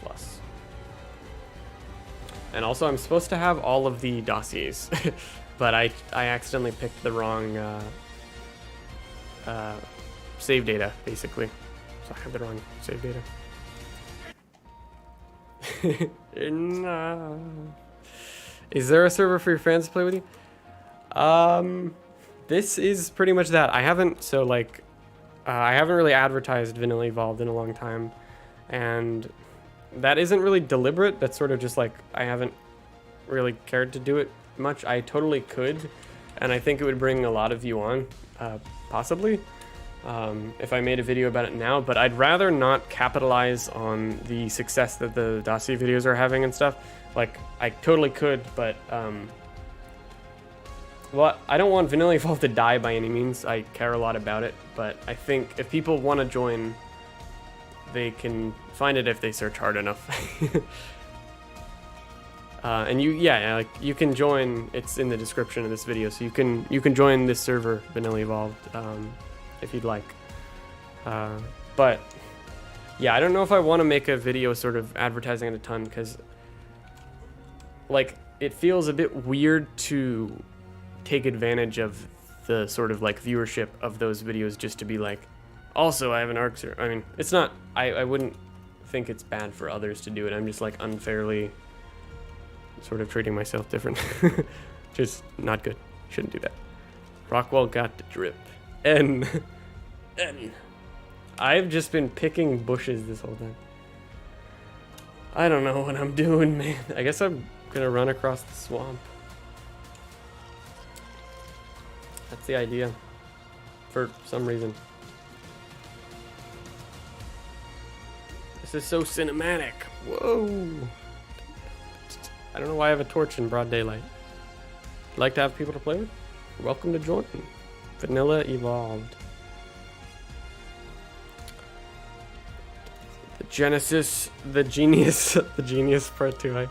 And also, I'm supposed to have all of the dossiers, but I accidentally picked the wrong save data, basically. So I have the wrong save data. No. Is there a server for your fans to play with you? This is pretty much that. I haven't, so like, I haven't really advertised Vanilla Evolved in a long time, and that isn't really deliberate. That's sort of just like, I haven't really cared to do it much. I totally could, and I think it would bring a lot of you on, possibly, if I made a video about it now, but I'd rather not capitalize on the success that the dossier videos are having and stuff. Like, I totally could, but, well, I don't want Vanilla Evolved to die by any means. I care a lot about it, but I think if people want to join, they can find it if they search hard enough. And like, you can join. It's in the description of this video, so you can join this server, Vanilla Evolved, if you'd like. But yeah, I don't know if I want to make a video sort of advertising it a ton, because like, it feels a bit weird to take advantage of the sort of like viewership of those videos just to be like, also I have an ARK server. I mean, it's not, I wouldn't think it's bad for others to do it. I'm just like unfairly sort of treating myself different. Just not good. Shouldn't do that. Rockwell got the drip. And I've just been picking bushes this whole time. I don't know what I'm doing, man. I guess I'm gonna run across the swamp. That's the idea. For some reason. This is so cinematic. Whoa. I don't know why I have a torch in broad daylight. Like to have people to play with? You're welcome to join. Vanilla Evolved. The Genesis, the Genius Part 2 hype.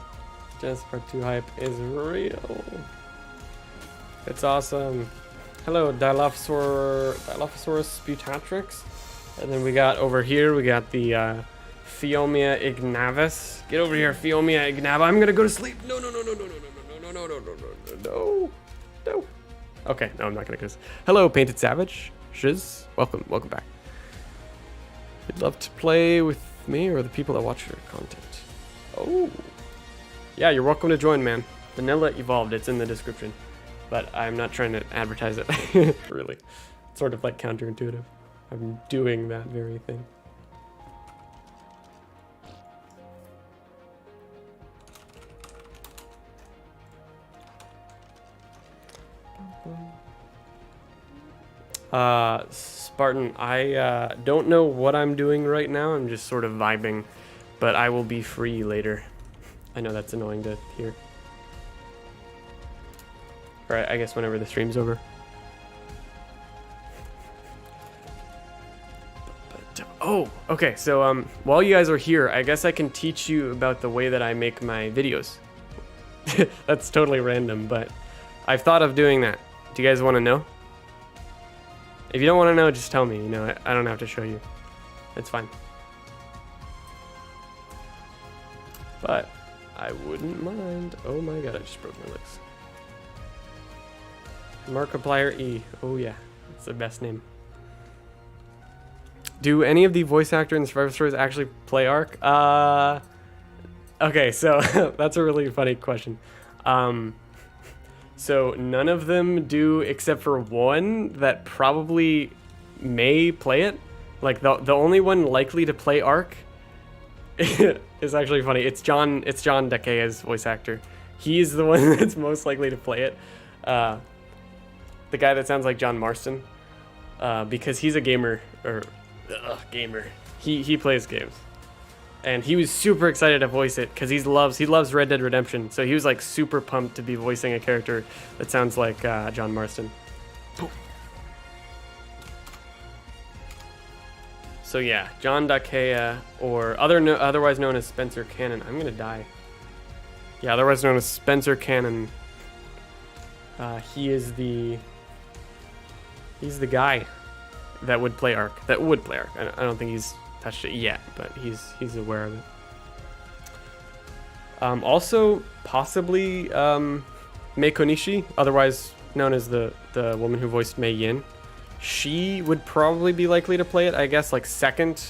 Genesis Part 2 hype is real. It's awesome. Hello, Dilophosaurus Sputatrix. And then we got over here, we got the Phiomia ignavis. Get over here, Phiomia ignava. I'm gonna go to sleep. No. Okay, no, I'm not gonna go to sleep. Hello, Painted Savage. Shiz, welcome back. You'd love to play with me or the people that watch your content. Oh. Yeah, you're welcome to join, man. Vanilla Evolved, it's in the description. But I'm not trying to advertise it, really. It's sort of like counterintuitive. I'm doing that very thing. Spartan, I don't know what I'm doing right now. I'm just sort of vibing, but I will be free later. I know that's annoying to hear. Alright, I guess whenever the stream's over. Oh, okay, so while you guys are here, I guess I can teach you about the way that I make my videos. That's totally random, but I've thought of doing that. Do you guys want to know? If you don't want to know, just tell me. You know, I don't have to show you. It's fine. But I wouldn't mind. Oh my god, I just broke my legs. Markiplier E. Oh yeah, it's the best name. Do any of the voice actor in Survivor Stories actually play ARK? Okay, so that's a really funny question. So none of them do except for one that probably may play it. Like the only one likely to play ARK is actually funny. It's John Dekea's voice actor. He's the one that's most likely to play it. The guy that sounds like John Marston, because he's a gamer gamer. He plays games, and he was super excited to voice it because he loves Red Dead Redemption. So he was like super pumped to be voicing a character that sounds like John Marston. So yeah, John Dakea, or otherwise known as Spencer Cannon. I'm gonna die. Yeah, otherwise known as Spencer Cannon. He's the guy that would play ARK. I don't think he's touched it yet, but he's aware of it. Also, possibly Mei Konishi, otherwise known as the woman who voiced Mei Yin. She would probably be likely to play it, I guess, like second,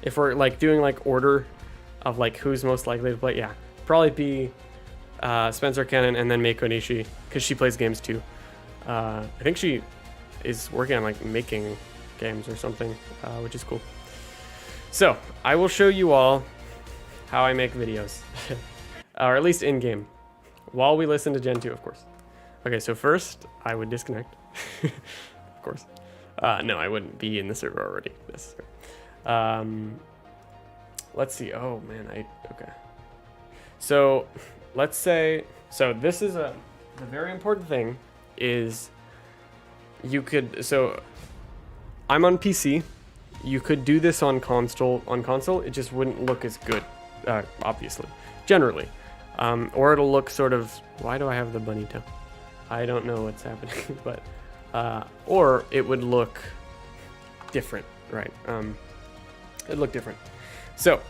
if we're like doing like order of like who's most likely to play. Yeah, probably be Spencer Cannon and then Mei Konishi, because she plays games too. I think she is working on like making games or something, which is cool. So I will show you all how I make videos, or at least in game, while we listen to Gen 2, of course. Okay, so first I would disconnect, of course. No, I wouldn't be in the server already. Let's see. Oh man, okay. So let's say, so this is the very important thing is so I'm on PC. You could do this on console. It just wouldn't look as good, obviously, generally. Or it'll look sort of, why do I have the bunny tail? I don't know what's happening, but, or it would look different, right? It'd look different. So,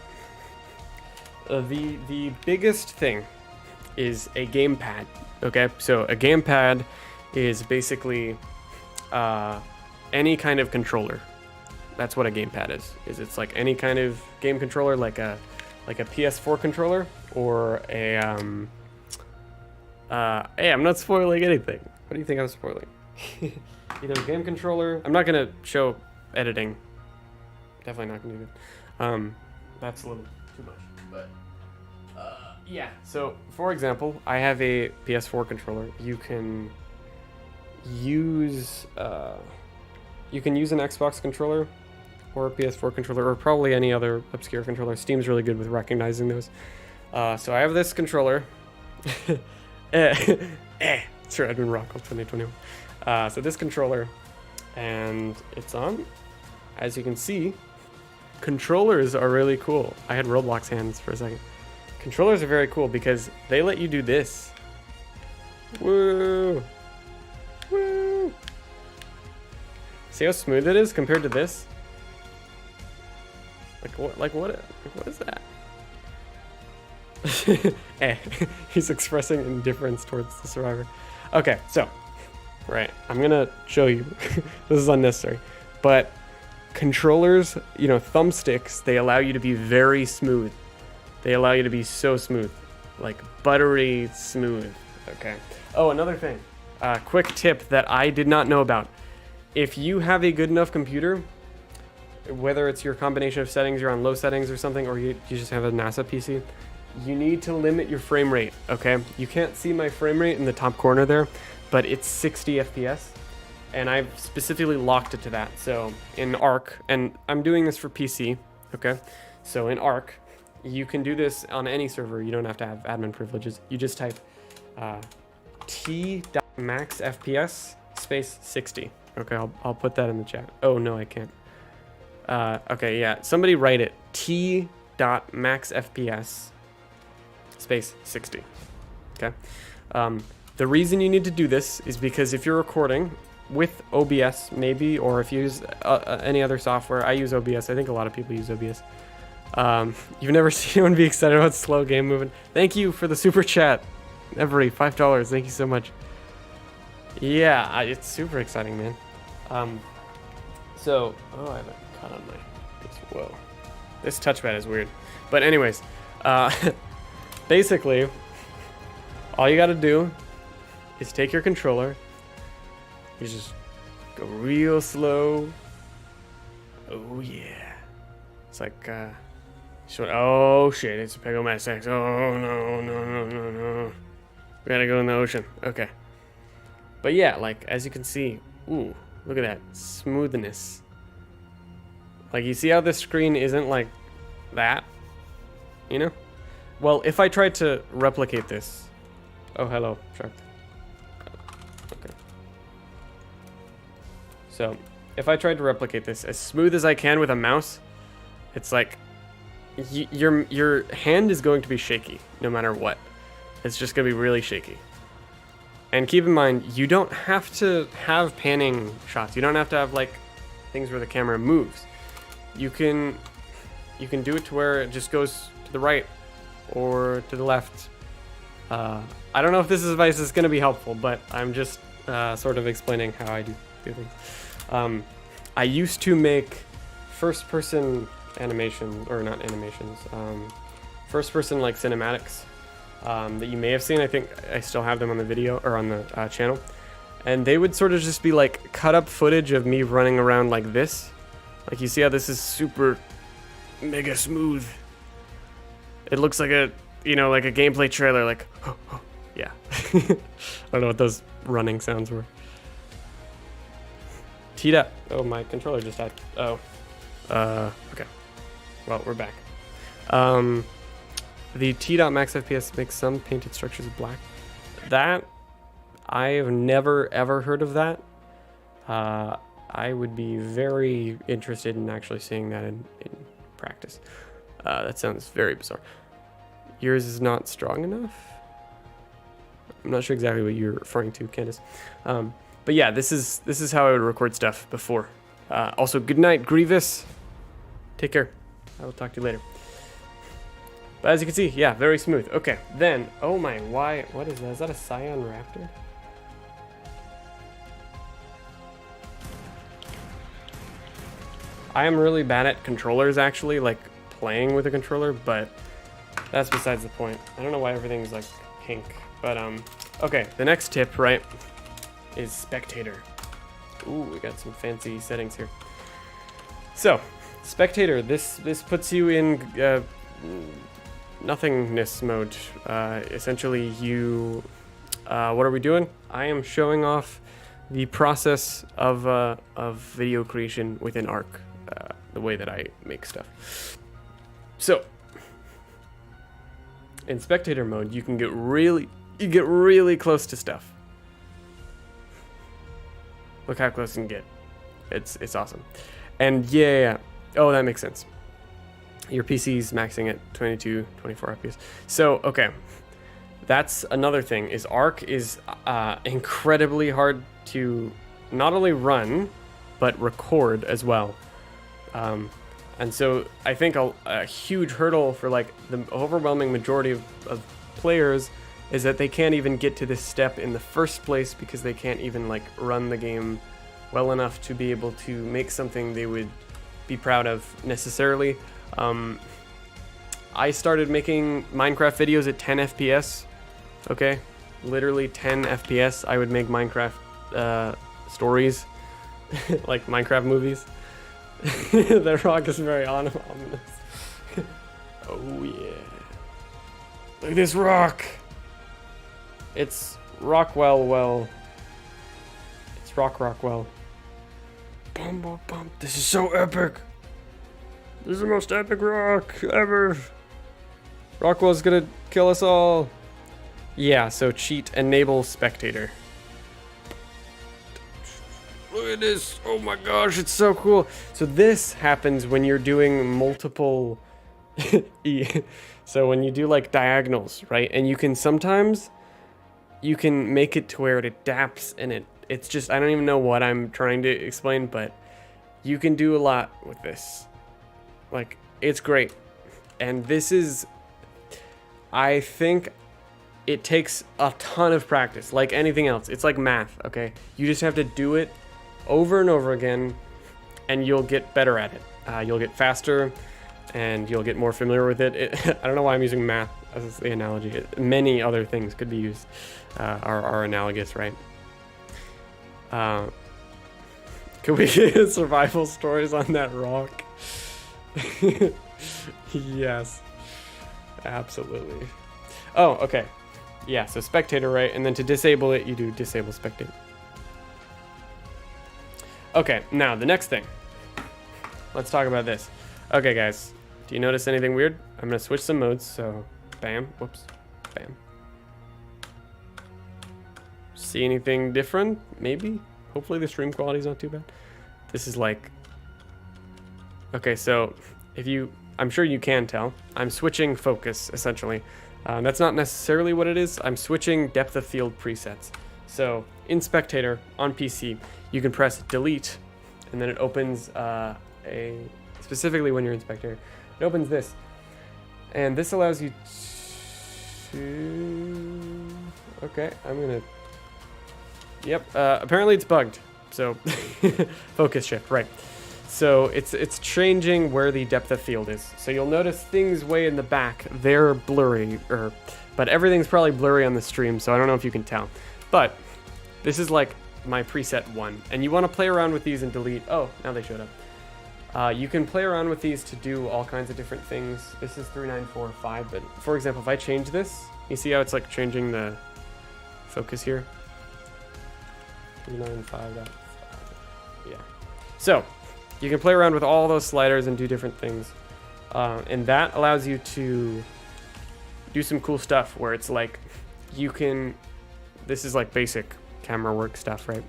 the biggest thing is a gamepad, okay? So a gamepad is basically any kind of controller. That's what a gamepad is. It's like any kind of game controller, like a PS4 controller, or a hey, I'm not spoiling anything. What do you think I'm spoiling? Either a game controller. I'm not gonna show editing. Definitely not gonna do that. That's a little too much. But yeah. So for example, I have a PS4 controller. You can use an Xbox controller, or a PS4 controller, or probably any other obscure controller. Steam's really good with recognizing those. So I have this controller. It's for Edwin Rockwell 2021. So this controller, and it's on. As you can see, controllers are really cool. I had Roblox hands for a second. Controllers are very cool because they let you do this. Woo! Woo! See how smooth it is compared to this? What is that? He's expressing indifference towards the survivor. Okay, so, right, I'm gonna show you. This is unnecessary, but controllers, thumbsticks, they allow you to be very smooth. They allow you to be so smooth, like buttery smooth. Okay. Oh, another thing, quick tip that I did not know about. If you have a good enough computer, whether it's your combination of settings, you're on low settings or something, or you just have a NASA PC, you need to limit your frame rate, okay? You can't see my frame rate in the top corner there, but it's 60 FPS, and I've specifically locked it to that. So in ARK, and I'm doing this for PC, okay? So in ARK, you can do this on any server. You don't have to have admin privileges. You just type t.maxfps space 60. Okay, I'll put that in the chat. Oh, no, I can't. Okay, yeah, somebody write it. t.maxfps space 60. Okay. The reason you need to do this is because if you're recording, with OBS maybe, or if you use any other software. I use OBS. I think a lot of people use OBS. You've never seen anyone be excited about slow game movement. Thank you for the super chat, Every $5. Thank you so much. Yeah, it's super exciting, man. So, oh, I have a cut on my. Whoa, this touchpad is weird. But anyways, basically, all you gotta do is take your controller. You just go real slow. Oh yeah, it's like oh shit, it's a Pego Mass X. Oh no. We gotta go in the ocean. Okay. But yeah, like, as you can see, ooh, look at that smoothness. Like, you see how this screen isn't like that? You know? Well, if I tried to replicate this. Oh, hello, shark. Okay. So, if I tried to replicate this as smooth as I can with a mouse, it's like, your hand is going to be shaky no matter what. It's just going to be really shaky. And keep in mind, you don't have to have panning shots. You don't have to have like things where the camera moves. You can do it to where it just goes to the right or to the left. I don't know if this advice is going to be helpful, but I'm just sort of explaining how I do things. I used to make first-person animations, or not animations, first-person like cinematics. That you may have seen. I think I still have them on the video or on the channel, and they would sort of just be like cut up footage of me running around like this. Like, you see how this is super mega smooth. It looks like a, you know, like a gameplay trailer, like yeah. I don't know what those running sounds were. Teed up. Oh, my controller just died. Oh, okay, well, we're back. The T.Max FPS makes some painted structures black. That, I have never ever heard of that. I would be very interested in actually seeing that in practice. That sounds very bizarre. Yours is not strong enough? I'm not sure exactly what you're referring to, Candace. But yeah, this is how I would record stuff before. Also, good night, Grievous. Take care. I will talk to you later. But as you can see, yeah, very smooth. Okay, then, oh my, why, what is that? Is that a Scion Raptor? I am really bad at controllers, actually, like playing with a controller, but that's besides the point. I don't know why everything's like pink, but okay, the next tip, right, is spectator. Ooh, we got some fancy settings here. So, spectator, this puts you in nothingness mode. Essentially, you what are we doing? I am showing off the process of video creation within ARK, the way that I make stuff. So in spectator mode, you can get really close to stuff. Look how close you can get. It's awesome. And yeah. Oh, that makes sense. Your PC's maxing at 22, 24 FPS. So, okay. That's another thing, is ARK is incredibly hard to not only run, but record as well. And so I think a huge hurdle for like the overwhelming majority of players is that they can't even get to this step in the first place because they can't even like run the game well enough to be able to make something they would be proud of necessarily. I started making Minecraft videos at 10 FPS. Okay, literally 10 FPS. I would make Minecraft stories, like Minecraft movies. The rock is very ominous. Oh yeah. Look at this rock. It's Rockwell. It's Rockwell. Bum, bum, bum. This is so epic. This is the most epic rock ever. Rockwell's gonna kill us all. Yeah, so cheat, enable spectator. Look at this. Oh my gosh, it's so cool. So this happens when you're doing multiple so when you do like diagonals, right? And you can sometimes make it to where it adapts and it it's just, I don't even know what I'm trying to explain, but you can do a lot with this. Like, it's great. And this is, I think it takes a ton of practice, like anything else. It's like math, okay? You just have to do it over and over again, and you'll get better at it. You'll get faster, and you'll get more familiar with it. I don't know why I'm using math as the analogy. Many other things could be used, are analogous, right? Could we get survival stories on that rock? Yes, absolutely. Oh, okay. Yeah, so spectator, right? And then to disable it, you do disable spectator. Okay, now the next thing. Let's talk about this. Okay, guys, do you notice anything weird? I'm gonna switch some modes, so bam, whoops, bam. See anything different? Maybe? Hopefully the stream quality is not too bad. This is like, okay, so if you, I'm sure you can tell, I'm switching focus, essentially. That's not necessarily what it is. I'm switching depth of field presets. So in Spectator on PC, you can press delete, and then it opens specifically when you're in Spectator, it opens this. And this allows you to, okay, I'm gonna, yep, apparently it's bugged. So focus shift, right. So it's changing where the depth of field is. So you'll notice things way in the back, they're blurry, but everything's probably blurry on the stream, so I don't know if you can tell. But this is like my preset 1, and you want to play around with these and delete. Oh, now they showed up. You can play around with these to do all kinds of different things. This is 3945, but for example, if I change this, you see how it's like changing the focus here? 395. Yeah. So you can play around with all those sliders and do different things. And that allows you to do some cool stuff where it's like you can, this is like basic camera work stuff, right?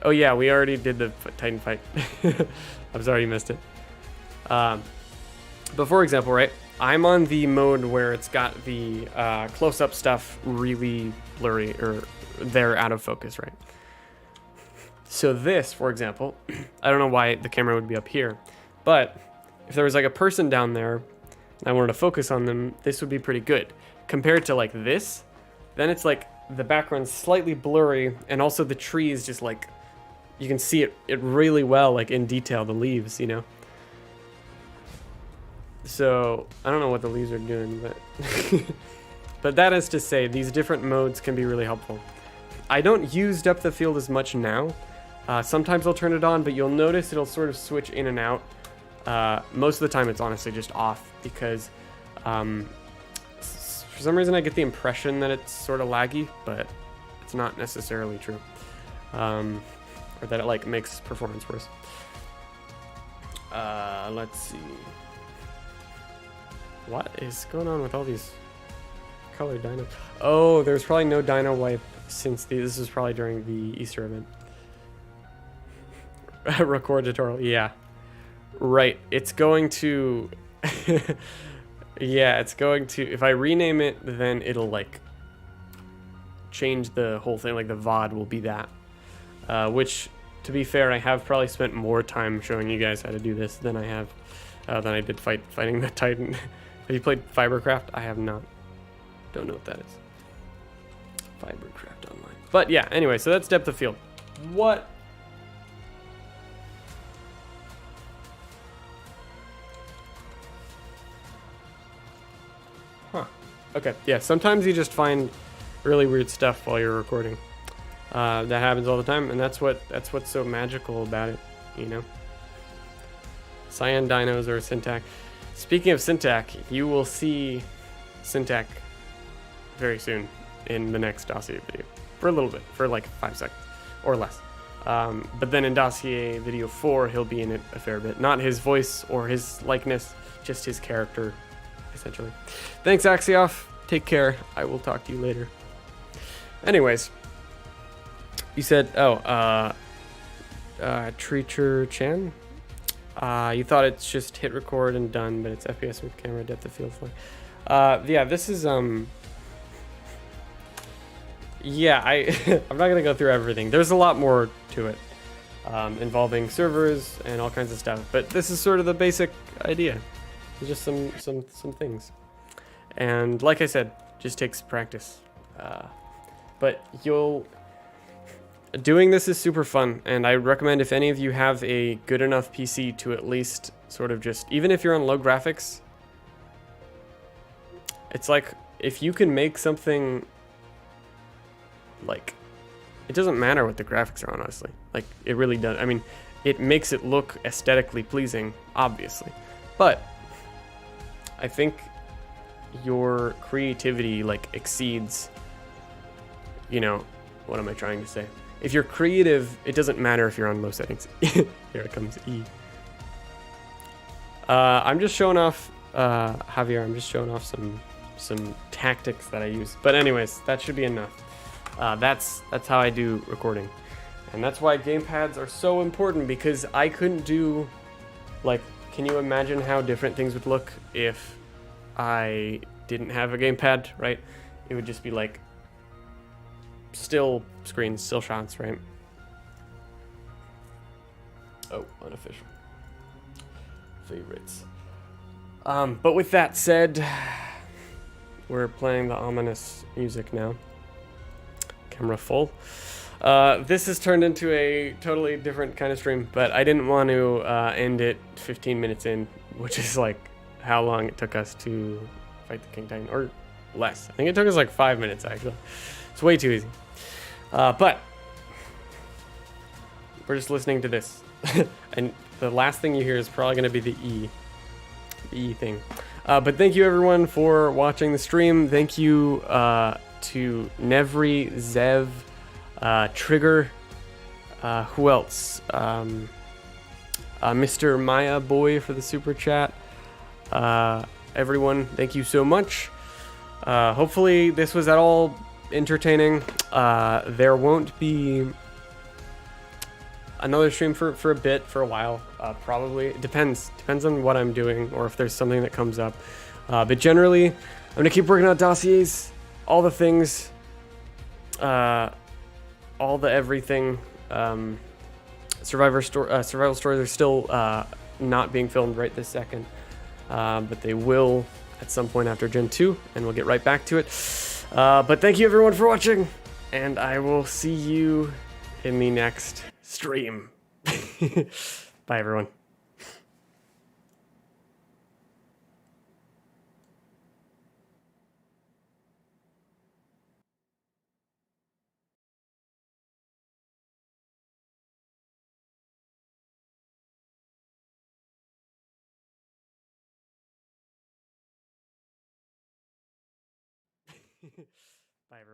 Oh yeah, we already did the Titan fight. I'm sorry you missed it. But for example, right, I'm on the mode where it's got the close-up stuff really blurry, or they're out of focus, right? So this, for example, I don't know why the camera would be up here, but if there was like a person down there and I wanted to focus on them, this would be pretty good. Compared to like this, then it's like the background's slightly blurry, and also the trees just like, you can see it really well, like in detail, the leaves, you know? So I don't know what the leaves are doing, but but that is to say, these different modes can be really helpful. I don't use depth of field as much now. Sometimes I'll turn it on, but you'll notice it'll sort of switch in and out. Most of the time it's honestly just off, because for some reason I get the impression that it's sort of laggy, but it's not necessarily true. Or that it like makes performance worse. Let's see. What is going on with all these colored dino? Oh, there's probably no dino wipe since this is probably during the Easter event. Record tutorial, yeah. Right, it's going to... yeah, it's going to... If I rename it, then it'll like change the whole thing, like the VOD will be that. Which, to be fair, I have probably spent more time showing you guys how to do this than I did fighting the Titan. Have you played Fibercraft? I have not. Don't know what that is. Fibercraft Online. But yeah, anyway, so that's depth of field. What? Huh. Okay, yeah, sometimes you just find really weird stuff while you're recording. That happens all the time, and that's what's so magical about it, you know? Cyan dinos or Syntac. Speaking of Syntac, you will see Syntac very soon in the next dossier video. For a little bit, for like 5 seconds or less. But then in dossier video 4, he'll be in it a fair bit. Not his voice or his likeness, just his character, essentially. Thanks, Axioff. Take care. I will talk to you later. Anyways, you said, Treacher Chan? You thought it's just hit record and done, but it's FPS with camera depth of field flag. Yeah, this is yeah, I'm not gonna go through everything. There's a lot more to it, involving servers and all kinds of stuff. But this is sort of the basic idea. It's just some things, and like I said, just takes practice. But doing this is super fun, and I recommend if any of you have a good enough PC to at least sort of just, even if you're on low graphics, it's like if you can make something like, it doesn't matter what the graphics are on, honestly. Like, it really does. I mean, it makes it look aesthetically pleasing, obviously, but I think your creativity like exceeds, you know, what am I trying to say? If you're creative, it doesn't matter if you're on low settings. Here it comes, E. I'm just showing off, Javier, I'm just showing off some tactics that I use. But anyways, that should be enough. That's how I do recording. And that's why gamepads are so important, because I couldn't do, like, can you imagine how different things would look if I didn't have a gamepad, right? It would just be like still screens, still shots, right? Oh, unofficial favorites. But with that said, we're playing the ominous music now. Camera full. This has turned into a totally different kind of stream, but I didn't want to end it 15 minutes in, which is like how long it took us to fight the King Titan, or less. I think it took us like 5 minutes, actually. It's way too easy. But we're just listening to this. And the last thing you hear is probably going to be the E thing. But thank you everyone for watching the stream. Thank you to Nevri, Zev, Trigger, who else? Mr. Maya Boy for the super chat. Everyone, thank you so much. Hopefully this was at all entertaining. There won't be another stream for a bit, for a while, probably. It depends on what I'm doing, or if there's something that comes up. But generally, I'm gonna keep working on dossiers, all the things, all the everything. Survival stories are still not being filmed right this second, but they will at some point after Gen 2, and we'll get right back to it. But thank you everyone for watching, and I will see you in the next stream. Bye everyone.